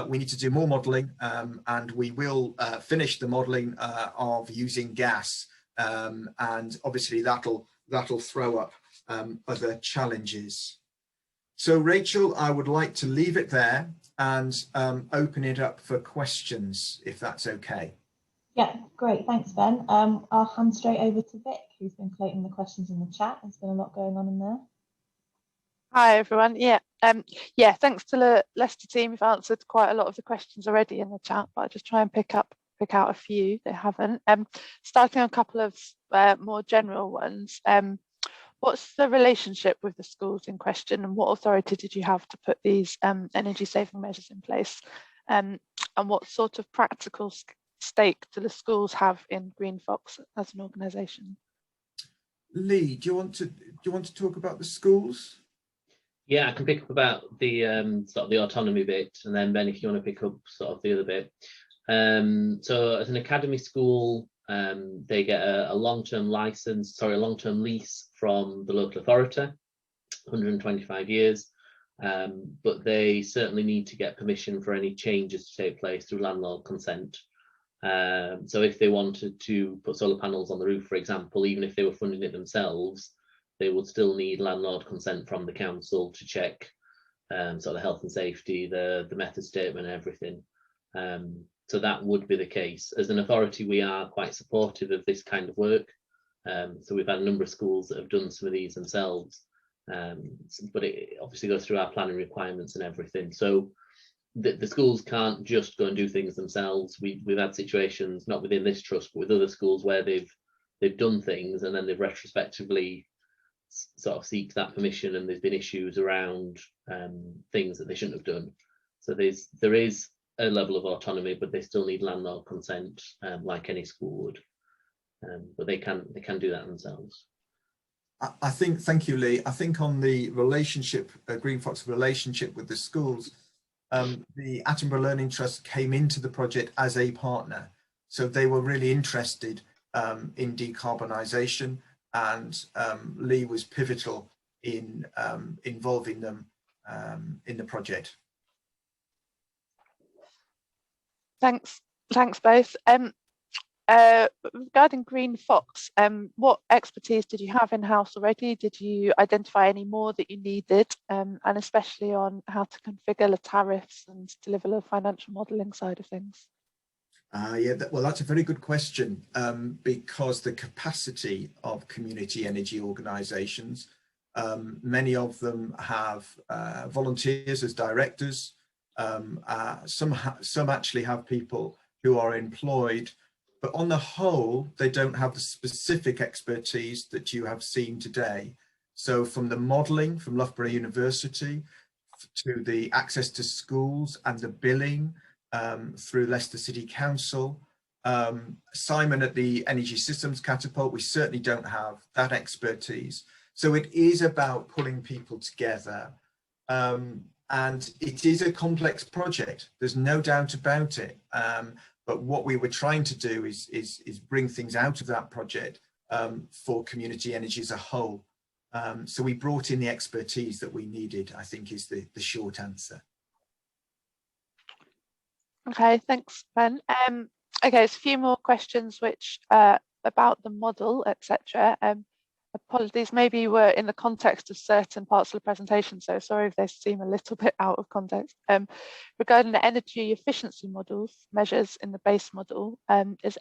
[SPEAKER 2] we need to do more modelling, and we will finish the modelling of using gas, and obviously that'll throw up other challenges. So Rachel, I would like to leave it there and open it up for questions, if that's okay.
[SPEAKER 1] Yeah, great. Thanks, Ben. I'll hand straight over to Vic, who's been collating the questions in the chat. There's been a lot going on in there.
[SPEAKER 7] Hi, everyone. Yeah, thanks to the Leicester team. You've answered quite a lot of the questions already in the chat, but I'll just try and pick out a few that haven't. Starting on a couple of more general ones. What's the relationship with the schools in question, and what authority did you have to put these energy saving measures in place? And what sort of practical stake do the schools have in Green Fox as an organisation?
[SPEAKER 2] Lee, do you want to talk about the schools?
[SPEAKER 6] Yeah, I can pick up about the sort of the autonomy bit, and then Ben, if you want to pick up sort of the other bit. So as an academy school, they get a long-term lease from the local authority, 125 years, but they certainly need to get permission for any changes to take place through landlord consent. So if they wanted to put solar panels on the roof, for example, even if they were funding it themselves, they would still need landlord consent from the council to check sort of the health and safety, the method statement, and everything. So that would be the case. As an authority, we are quite supportive of this kind of work. So we've had a number of schools that have done some of these themselves, but it obviously goes through our planning requirements and everything. So the schools can't just go and do things themselves. We've had situations, not within this trust, but with other schools where they've done things and then they've retrospectively sort of seeked that permission, and there's been issues around things that they shouldn't have done. So there is a level of autonomy, but they still need landlord consent, like any school would. But they can do that themselves.
[SPEAKER 2] I think, thank you, Lee. I think on the relationship, Green Fox relationship with the schools, the Attenborough Learning Trust came into the project as a partner. So they were really interested in decarbonisation, and Lee was pivotal in involving them in the project.
[SPEAKER 7] Thanks both. Regarding Green Fox, what expertise did you have in-house already? Did you identify any more that you needed, and especially on how to configure the tariffs and deliver the financial modelling side of things?
[SPEAKER 2] Yeah, well, that's a very good question, because the capacity of community energy organisations, many of them have volunteers as directors. Some actually have people who are employed, but on the whole, they don't have the specific expertise that you have seen today. So from the modelling from Loughborough University to the access to schools and the billing through Leicester City Council, Simon at the Energy Systems Catapult, we certainly don't have that expertise. So it is about pulling people together. And it is a complex project, there's no doubt about it. But what we were trying to do is bring things out of that project for community energy as a whole. So we brought in the expertise that we needed, I think, is the short answer.
[SPEAKER 7] Okay, thanks, Ben. Okay, there's a few more questions which about the model, etc. Apologies, maybe we're in the context of certain parts of the presentation, so sorry if they seem a little bit out of context. Regarding the energy efficiency models measures in the base model, is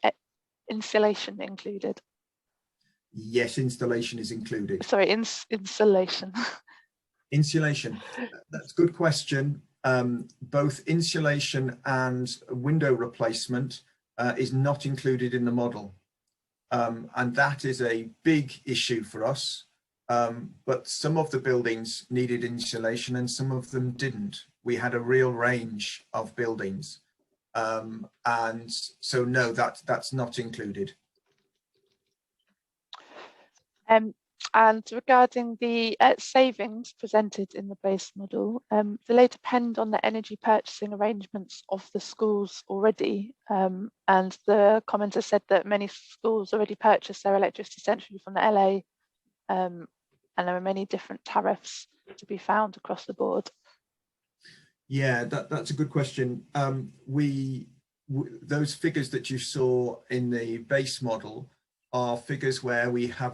[SPEAKER 7] insulation included?
[SPEAKER 2] Yes, installation is included.
[SPEAKER 7] Sorry, insulation.
[SPEAKER 2] Insulation, that's a good question. Both insulation and window replacement is not included in the model. And that is a big issue for us. But some of the buildings needed insulation and some of them didn't. We had a real range of buildings. And so no, that's not included.
[SPEAKER 7] And regarding the savings presented in the base model, do they depend on the energy purchasing arrangements of the schools already? And the commenter said that many schools already purchase their electricity centrally from the LA, and there are many different tariffs to be found across the board.
[SPEAKER 2] Yeah, that's a good question. Those figures that you saw in the base model are figures where we have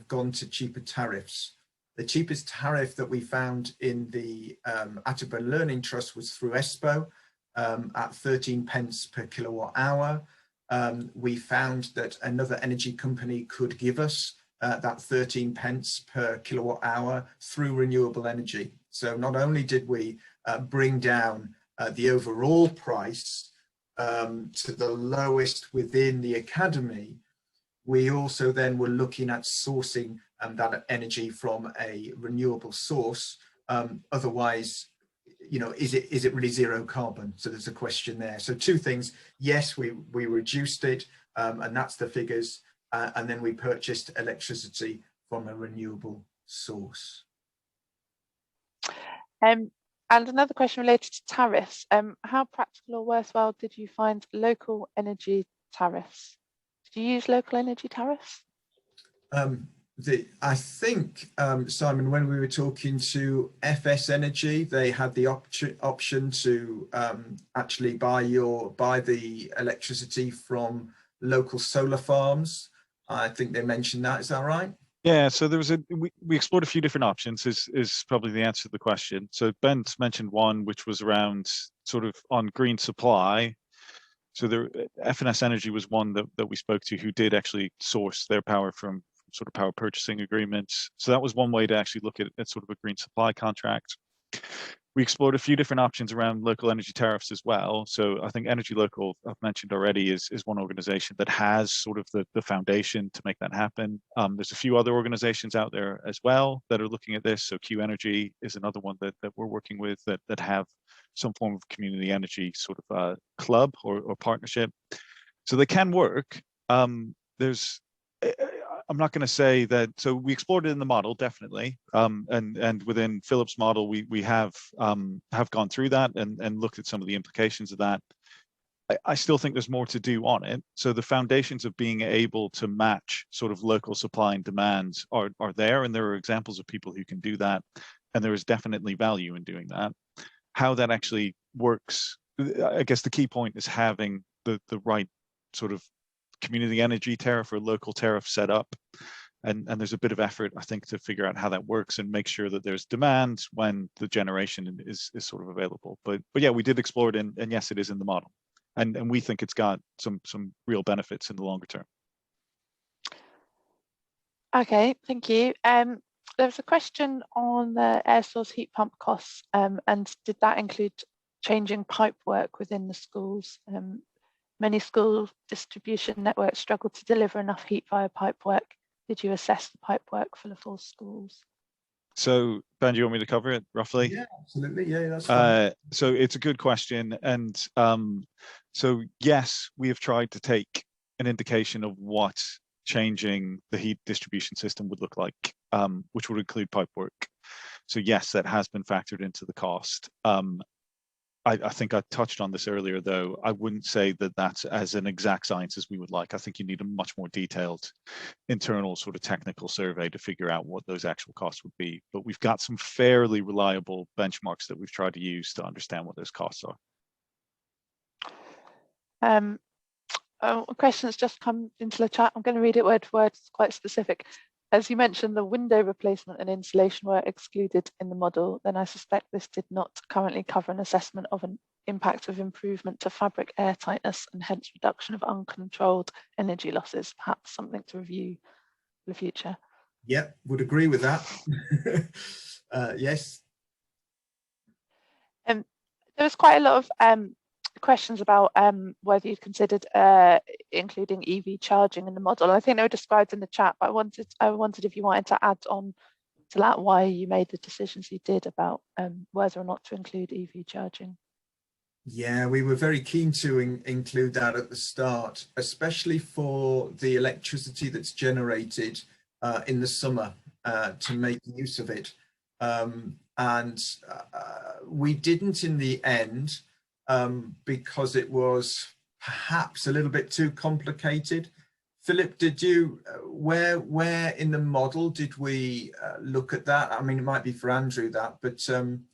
[SPEAKER 2] gone to cheaper tariffs. The cheapest tariff that we found in the Attenborough Learning Trust was through ESPO at 13 pence per kilowatt hour. We found that another energy company could give us that 13 pence per kilowatt hour through renewable energy. So not only did we bring down the overall price to the lowest within the academy, we also then were looking at sourcing that energy from a renewable source. Otherwise, you know, is it really zero carbon? So there's a question there. So two things: yes, we reduced it, and that's the figures, and then we purchased electricity from a renewable source.
[SPEAKER 7] And another question related to tariffs: how practical or worthwhile did you find local energy tariffs? Do you use local energy tariffs?
[SPEAKER 2] I think, Simon, when we were talking to FS Energy, they had the option to actually buy the electricity from local solar farms. I think they mentioned that. Is that right?
[SPEAKER 3] Yeah, so there was we explored a few different options is probably the answer to the question. So Ben's mentioned one, which was around sort of on green supply. So there, FNS Energy was one that we spoke to, who did actually source their power from sort of power purchasing agreements. So that was one way to actually look at sort of a green supply contract. We explored a few different options around local energy tariffs as well. So I think Energy Local, I've mentioned already, is one organization that has sort of the foundation to make that happen. There's a few other organizations out there as well that are looking at this. So Q Energy is another one that we're working with that have some form of community energy sort of club or partnership. So they can work. I'm not going to say that. So we explored it in the model, definitely, and within Philip's model, we have gone through that and looked at some of the implications of that. I still think there's more to do on it. So the foundations of being able to match sort of local supply and demand are there, and there are examples of people who can do that, and there is definitely value in doing that. How that actually works, I guess the key point is having the right sort of community energy tariff or local tariff set up, and there's a bit of effort, I think, to figure out how that works and make sure that there's demand when the generation is sort of available. But yeah, we did explore it, and yes, it is in the model, and we think it's got some real benefits in the longer term.
[SPEAKER 7] Okay, thank you. There was a question on the air source heat pump costs, and did that include changing pipe work within the schools? Many school distribution networks struggle to deliver enough heat via pipe work. Did you assess the pipe work for the full schools?
[SPEAKER 3] So Ben, do you want me to cover it roughly?
[SPEAKER 2] Yeah, absolutely. Yeah, that's fine.
[SPEAKER 3] So it's a good question, and so yes, we have tried to take an indication of what changing the heat distribution system would look like, which would include pipe work. So yes, that has been factored into the cost. I think I touched on this earlier, though. I wouldn't say that that's as an exact science as we would like. I think you need a much more detailed internal sort of technical survey to figure out what those actual costs would be. But we've got some fairly reliable benchmarks that we've tried to use to understand what those costs are.
[SPEAKER 7] A question that's just come into the chat. I'm going to read it word for word. It's quite specific. As you mentioned, the window replacement and insulation were excluded in the model, then I suspect this did not currently cover an assessment of an impact of improvement to fabric airtightness and hence reduction of uncontrolled energy losses. Perhaps something to review for the future.
[SPEAKER 2] Yep, would agree with that. Yes.
[SPEAKER 7] There was quite a lot of questions about whether you'd considered including EV charging in the model. I think they were described in the chat, but I wondered if you wanted to add on to that why you made the decisions you did about whether or not to include EV charging.
[SPEAKER 2] Yeah, we were very keen to include that at the start, especially for the electricity that's generated in the summer to make use of it. We didn't in the end, because it was perhaps a little bit too complicated. Philip, did you, where in the model did we look at that? I mean, it might be for Andrew that, but can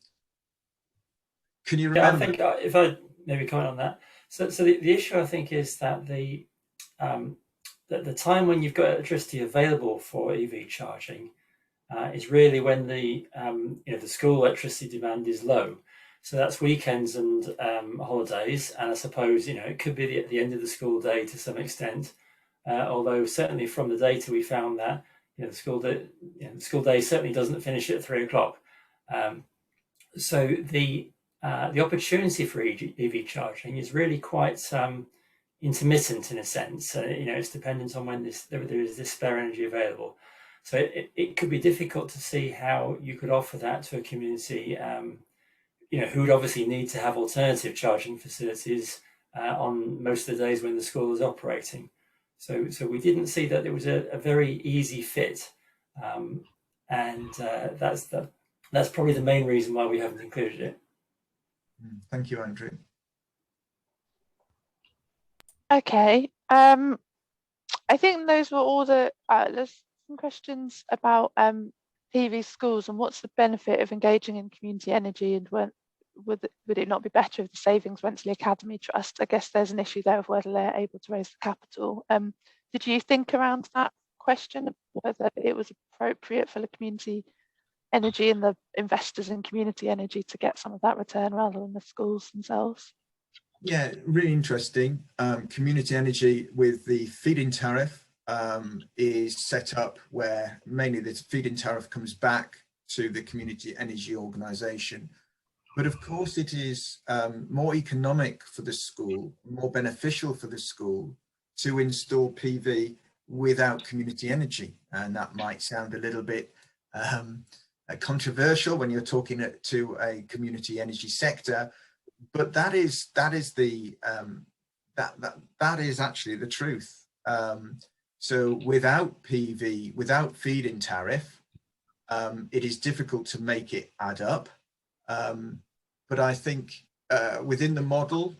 [SPEAKER 2] you remember?
[SPEAKER 5] Yeah, I think if I maybe comment on that. So the issue I think is that the time when you've got electricity available for EV charging is really when the the school electricity demand is low. So that's weekends and holidays, and I suppose it could be at the end of the school day to some extent. Although certainly from the data we found that the school day certainly doesn't finish at 3 o'clock. So the opportunity for EV charging is really quite intermittent in a sense. It's dependent on when there is this spare energy available. So it could be difficult to see how you could offer that to a community who would obviously need to have alternative charging facilities on most of the days when the school is operating. So we didn't see that it was a very easy fit, and that's probably the main reason why we haven't included it.
[SPEAKER 2] Thank you, Andrew.
[SPEAKER 7] Okay, I think those were all the. There's some questions about PV schools and what's the benefit of engaging in community energy, and would it not be better if the savings went to the Academy Trust? I guess there's an issue there of whether they're able to raise the capital. Did you think around that question, whether it was appropriate for the community energy and the investors in community energy to get some of that return rather than the schools themselves?
[SPEAKER 2] Yeah, really interesting. Community energy with the feed-in tariff is set up where mainly the feed-in tariff comes back to the community energy organisation. But of course it is more economic for the school, more beneficial for the school to install PV without community energy. And that might sound a little bit controversial when you're talking to a community energy sector, but that is actually the truth. So without PV, without feed-in tariff, it is difficult to make it add up. But I think within the model,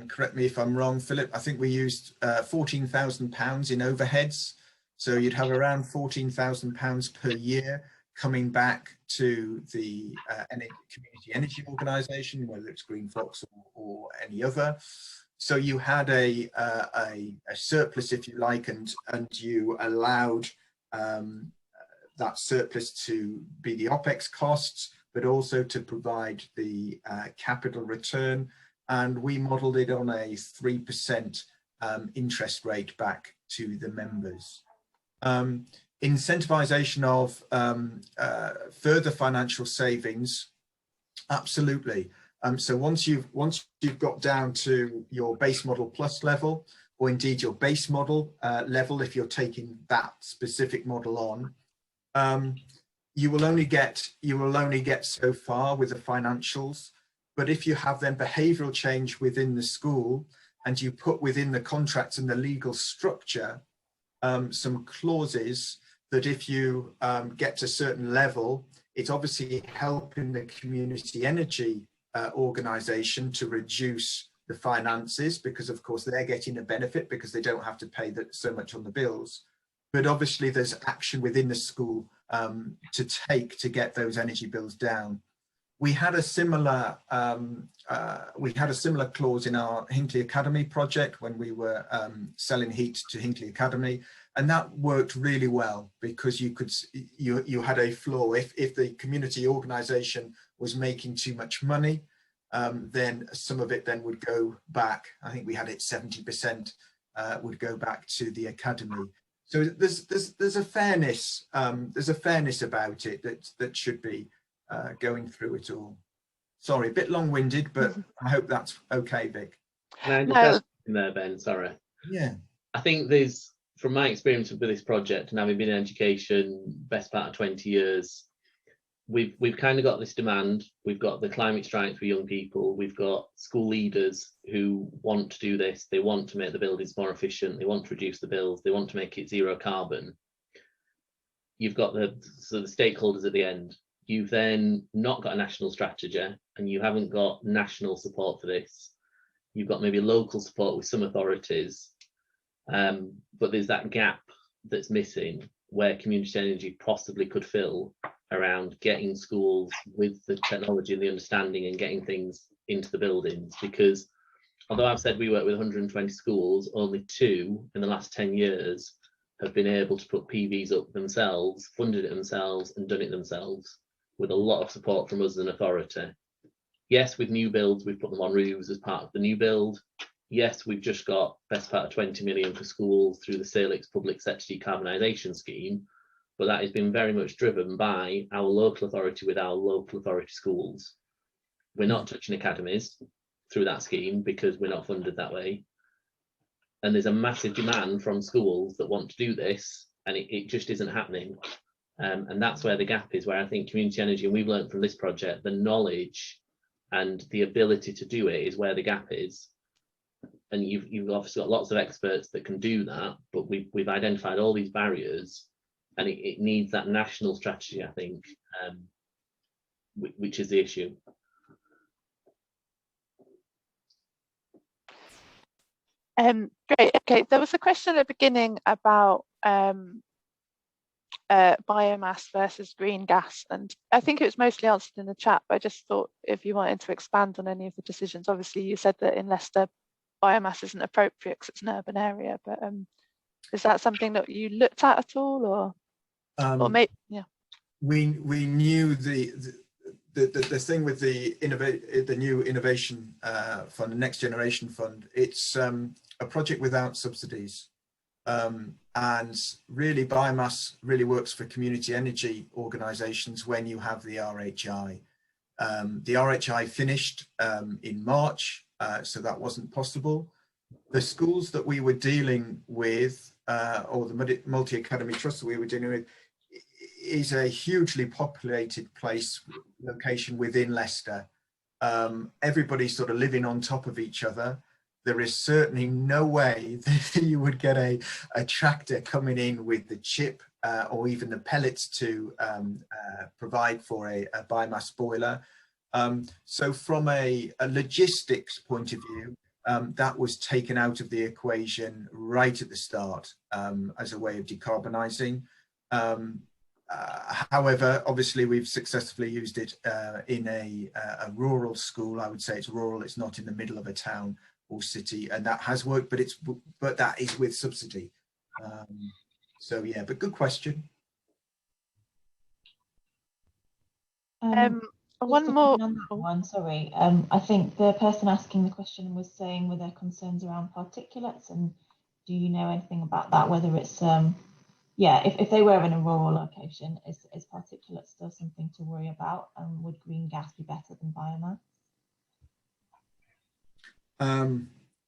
[SPEAKER 2] correct me if I'm wrong, Philip, I think we used £14,000 in overheads. So you'd have around £14,000 per year coming back to the community energy organisation, whether it's Green Fox or any other. So you had a surplus, if you like, and you allowed that surplus to be the OPEX costs, but also to provide the capital return. And we modelled it on a 3% interest rate back to the members. Incentivization of further financial savings, absolutely. So once you've got down to your base model plus level, or indeed your base model level, if you're taking that specific model on, you will only get so far with the financials. But if you have then behavioural change within the school, and you put within the contracts and the legal structure some clauses that if you get to a certain level, it's obviously helping the community energy organisation to reduce the finances, because of course they're getting a benefit because they don't have to pay so much on the bills. But obviously there's action within the school to take to get those energy bills down. We had a similar clause in our Hinckley Academy project when we were selling heat to Hinckley Academy, and that worked really well because you had a floor. If the community organisation was making too much money, then some of it then would go back. I think we had it 70% would go back to the academy. So there's a fairness about it that should be going through it all. Sorry, a bit long-winded, but I hope that's okay, Vic.
[SPEAKER 6] Can I just ask in there, Ben? Sorry.
[SPEAKER 2] Yeah.
[SPEAKER 6] I think there's, from my experience with this project and having been in education best part of 20 years, we've kind of got this demand. We've got the climate strikes for young people. We've got school leaders who want to do this. They want to make the buildings more efficient. They want to reduce the bills. They want to make it zero carbon. You've got the stakeholders at the end. You've then not got a national strategy and you haven't got national support for this. You've got maybe local support with some authorities, but there's that gap that's missing where community energy possibly could fill around getting schools with the technology and the understanding and getting things into the buildings. Because although I've said we work with 120 schools, only 2 in the last 10 years have been able to put PVs up themselves, funded it themselves and done it themselves, with a lot of support from us as an authority. Yes, with new builds, we've put them on roofs as part of the new build. Yes, we've just got best part of 20 million for schools through the Salix Public Sector Decarbonisation scheme, but that has been very much driven by our local authority with our local authority schools. We're not touching academies through that scheme because we're not funded that way. And there's a massive demand from schools that want to do this, and it just isn't happening. And that's where the gap is, where I think community energy, and we've learned from this project, the knowledge and the ability to do it is where the gap is. And you've obviously got lots of experts that can do that, but we've identified all these barriers, and it needs that national strategy, I think, which is the issue.
[SPEAKER 7] Great. Okay, there was a question at the beginning about biomass versus green gas, and I think it was mostly answered in the chat, but I just thought if you wanted to expand on any of the decisions. Obviously you said that in Leicester biomass isn't appropriate because it's an urban area, but is that something that you looked at all, or maybe
[SPEAKER 2] we knew the thing with the new innovation fund, the Next Generation Fund, it's a project without subsidies. And really biomass really works for community energy organisations when you have the RHI. The RHI finished in March, so that wasn't possible. The schools that we were dealing with, or the MultiAcademy Trust that we were dealing with, is a hugely populated location within Leicester. Everybody's sort of living on top of each other. There is certainly no way that you would get a tractor coming in with the chip or even the pellets to provide for a biomass boiler. So from a logistics point of view, that was taken out of the equation right at the start as a way of decarbonising. However, obviously we've successfully used it in a rural school. I would say it's rural, it's not in the middle of a town or city, and that has worked, but that is with subsidy. So yeah, but good question.
[SPEAKER 7] One more
[SPEAKER 1] on that one, sorry. I think the person asking the question was saying, were there concerns around particulates, and do you know anything about that, whether it's if they were in a rural location, is particulates still something to worry about, and would green gas be better than biomass?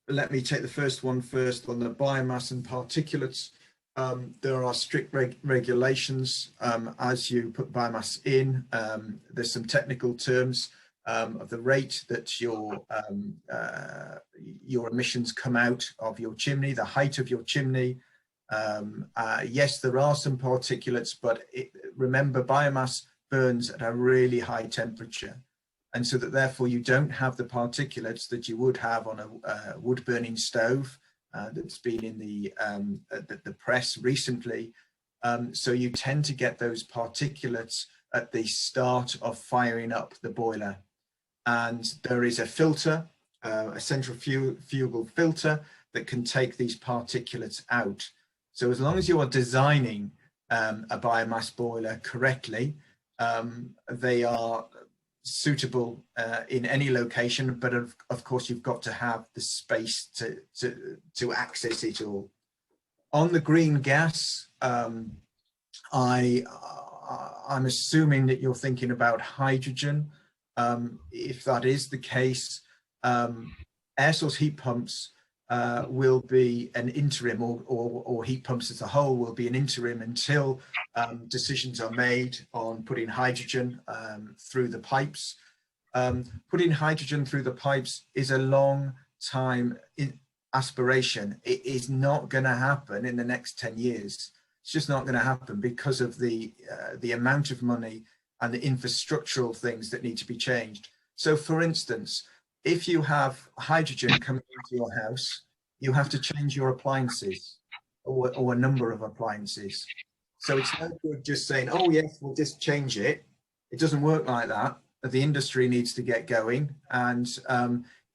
[SPEAKER 2] Let me take the first one first on the biomass and particulates. There are strict regulations as you put biomass in. There's some technical terms of the rate that your emissions come out of your chimney, the height of your chimney. Yes, there are some particulates, but remember, biomass burns at a really high temperature. and so that therefore you don't have the particulates that you would have on a wood burning stove that's been in the press recently. So you tend to get those particulates at the start of firing up the boiler. And there is a filter, a centrifugal filter that can take these particulates out. So as long as you are designing a biomass boiler correctly, they are suitable in any location, but of course you've got to have the space to access it all. On the green gas, I'm assuming that you're thinking about hydrogen. If that is the case, air source heat pumps will be an interim, or heat pumps as a whole will be an interim until decisions are made on putting hydrogen through the pipes. Putting hydrogen through the pipes is a long time aspiration. It is not going to happen in the next 10 years. It's just not going to happen because of the amount of money and the infrastructural things that need to be changed. So for instance, if you have hydrogen coming into your house, you have to change your appliances, or a number of appliances. So it's no good just saying, oh yes, we'll just change it. It doesn't work like that. The industry needs to get going. And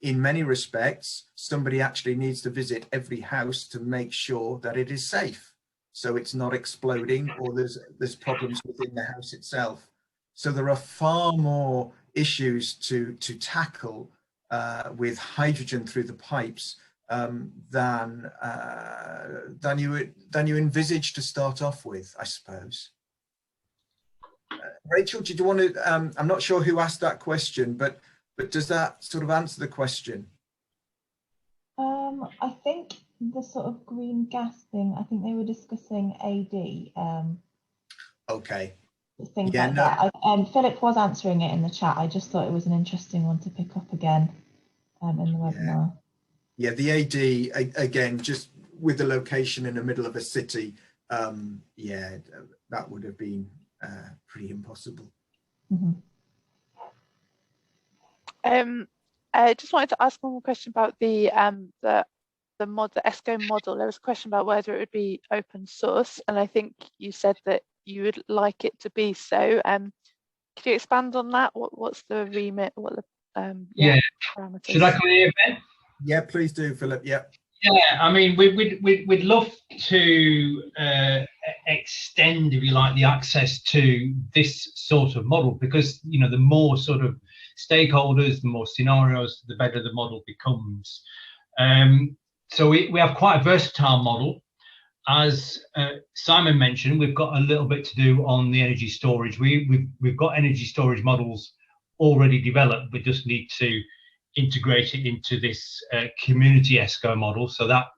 [SPEAKER 2] in many respects, somebody actually needs to visit every house to make sure that it is safe. So it's not exploding, or there's problems within the house itself. So there are far more issues to tackle with hydrogen through the pipes than you envisage to start off with, I suppose. Rachel, did you want to? I'm not sure who asked that question, but does that sort of answer the question?
[SPEAKER 1] I think the sort of green gas thing, I think they were discussing AD.
[SPEAKER 2] Okay.
[SPEAKER 1] Things like that. Philip was answering it in the chat. I just thought it was an interesting one to pick up again in the webinar.
[SPEAKER 2] Yeah, the AD, again, just with the location in the middle of a city, yeah, that would have been pretty impossible.
[SPEAKER 1] Mm-hmm.
[SPEAKER 7] I just wanted to ask one more question about the ESCO model. There was a question about whether it would be open source, and I think you said that you would like it to be so. Could you expand on that? What's the remit? What the parameters?
[SPEAKER 4] Should I come here, Ben?
[SPEAKER 2] Yeah, please do, Philip. Yeah.
[SPEAKER 4] Yeah, I mean, we'd love to extend, if you like, the access to this sort of model, because the more sort of stakeholders, the more scenarios, the better the model becomes. So we have quite a versatile model. As Simon mentioned, we've got a little bit to do on the energy storage. We've got energy storage models already developed. We just need to integrate it into this community ESCO model, so that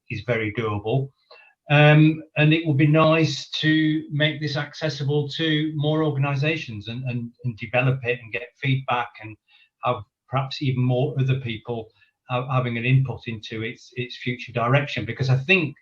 [SPEAKER 4] is very doable. And it would be nice to make this accessible to more organisations and develop it and get feedback, and have perhaps even more other people having an input into its future direction. Because I think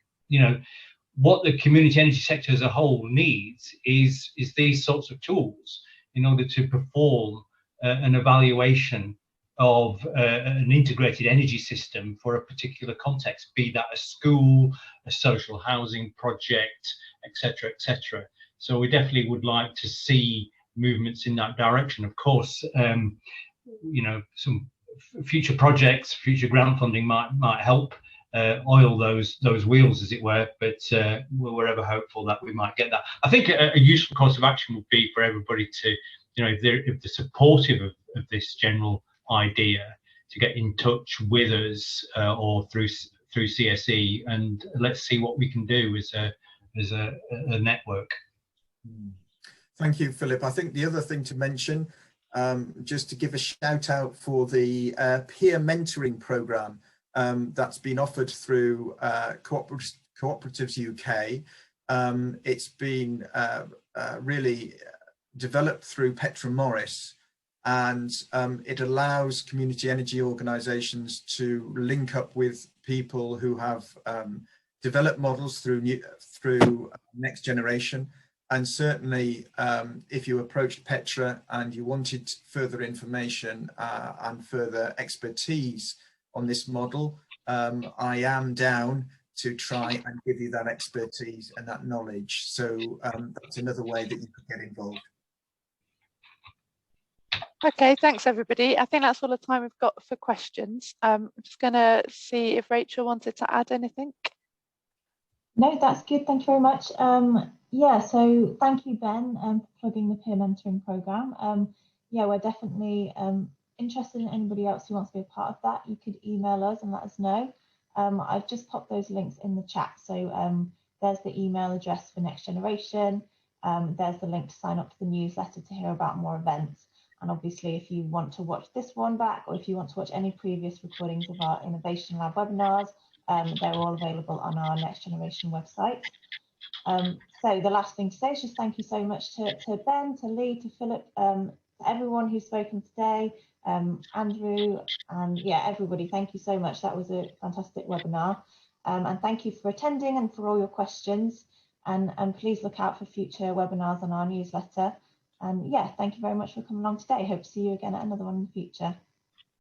[SPEAKER 4] what the community energy sector as a whole needs is these sorts of tools in order to perform an evaluation of an integrated energy system for a particular context, be that a school, a social housing project, etc., etc. So we definitely would like to see movements in that direction. Of course, some future projects, future grant funding might help oil those wheels, as it were, but we're ever hopeful that we might get that. I think a useful course of action would be for everybody to, if they're supportive of this general idea, to get in touch with us or through CSE, and let's see what we can do as a network.
[SPEAKER 2] Thank you, Philip. I think the other thing to mention, just to give a shout out for the peer mentoring program that's been offered through Cooperatives UK. It's been really developed through Petra Morris, and it allows community energy organisations to link up with people who have developed models through Next Generation, And certainly, if you approached Petra and you wanted further information and further expertise on this model, I am down to try and give you that expertise and that knowledge. So that's another way that you could get involved.
[SPEAKER 7] Okay, thanks everybody. I think that's all the time we've got for questions. I'm just going to see if Rachel wanted to add anything.
[SPEAKER 1] No, that's good. Thank you very much. Yeah, so thank you, Ben, for plugging the peer mentoring program. Yeah, we're definitely interested in anybody else who wants to be a part of that. You could email us and let us know. I've just popped those links in the chat. So there's the email address for Next Generation. There's the link to sign up to the newsletter to hear about more events. And obviously, if you want to watch this one back, or if you want to watch any previous recordings of our Innovation Lab webinars, they're all available on our Next Generation website. So the last thing to say is just thank you so much to Ben, to Lee, to Philip, to everyone who's spoken today, Andrew, and yeah, everybody, thank you so much. That was a fantastic webinar. And thank you for attending and for all your questions. And please look out for future webinars on our newsletter. And yeah, thank you very much for coming along today. Hope to see you again at another one in the future.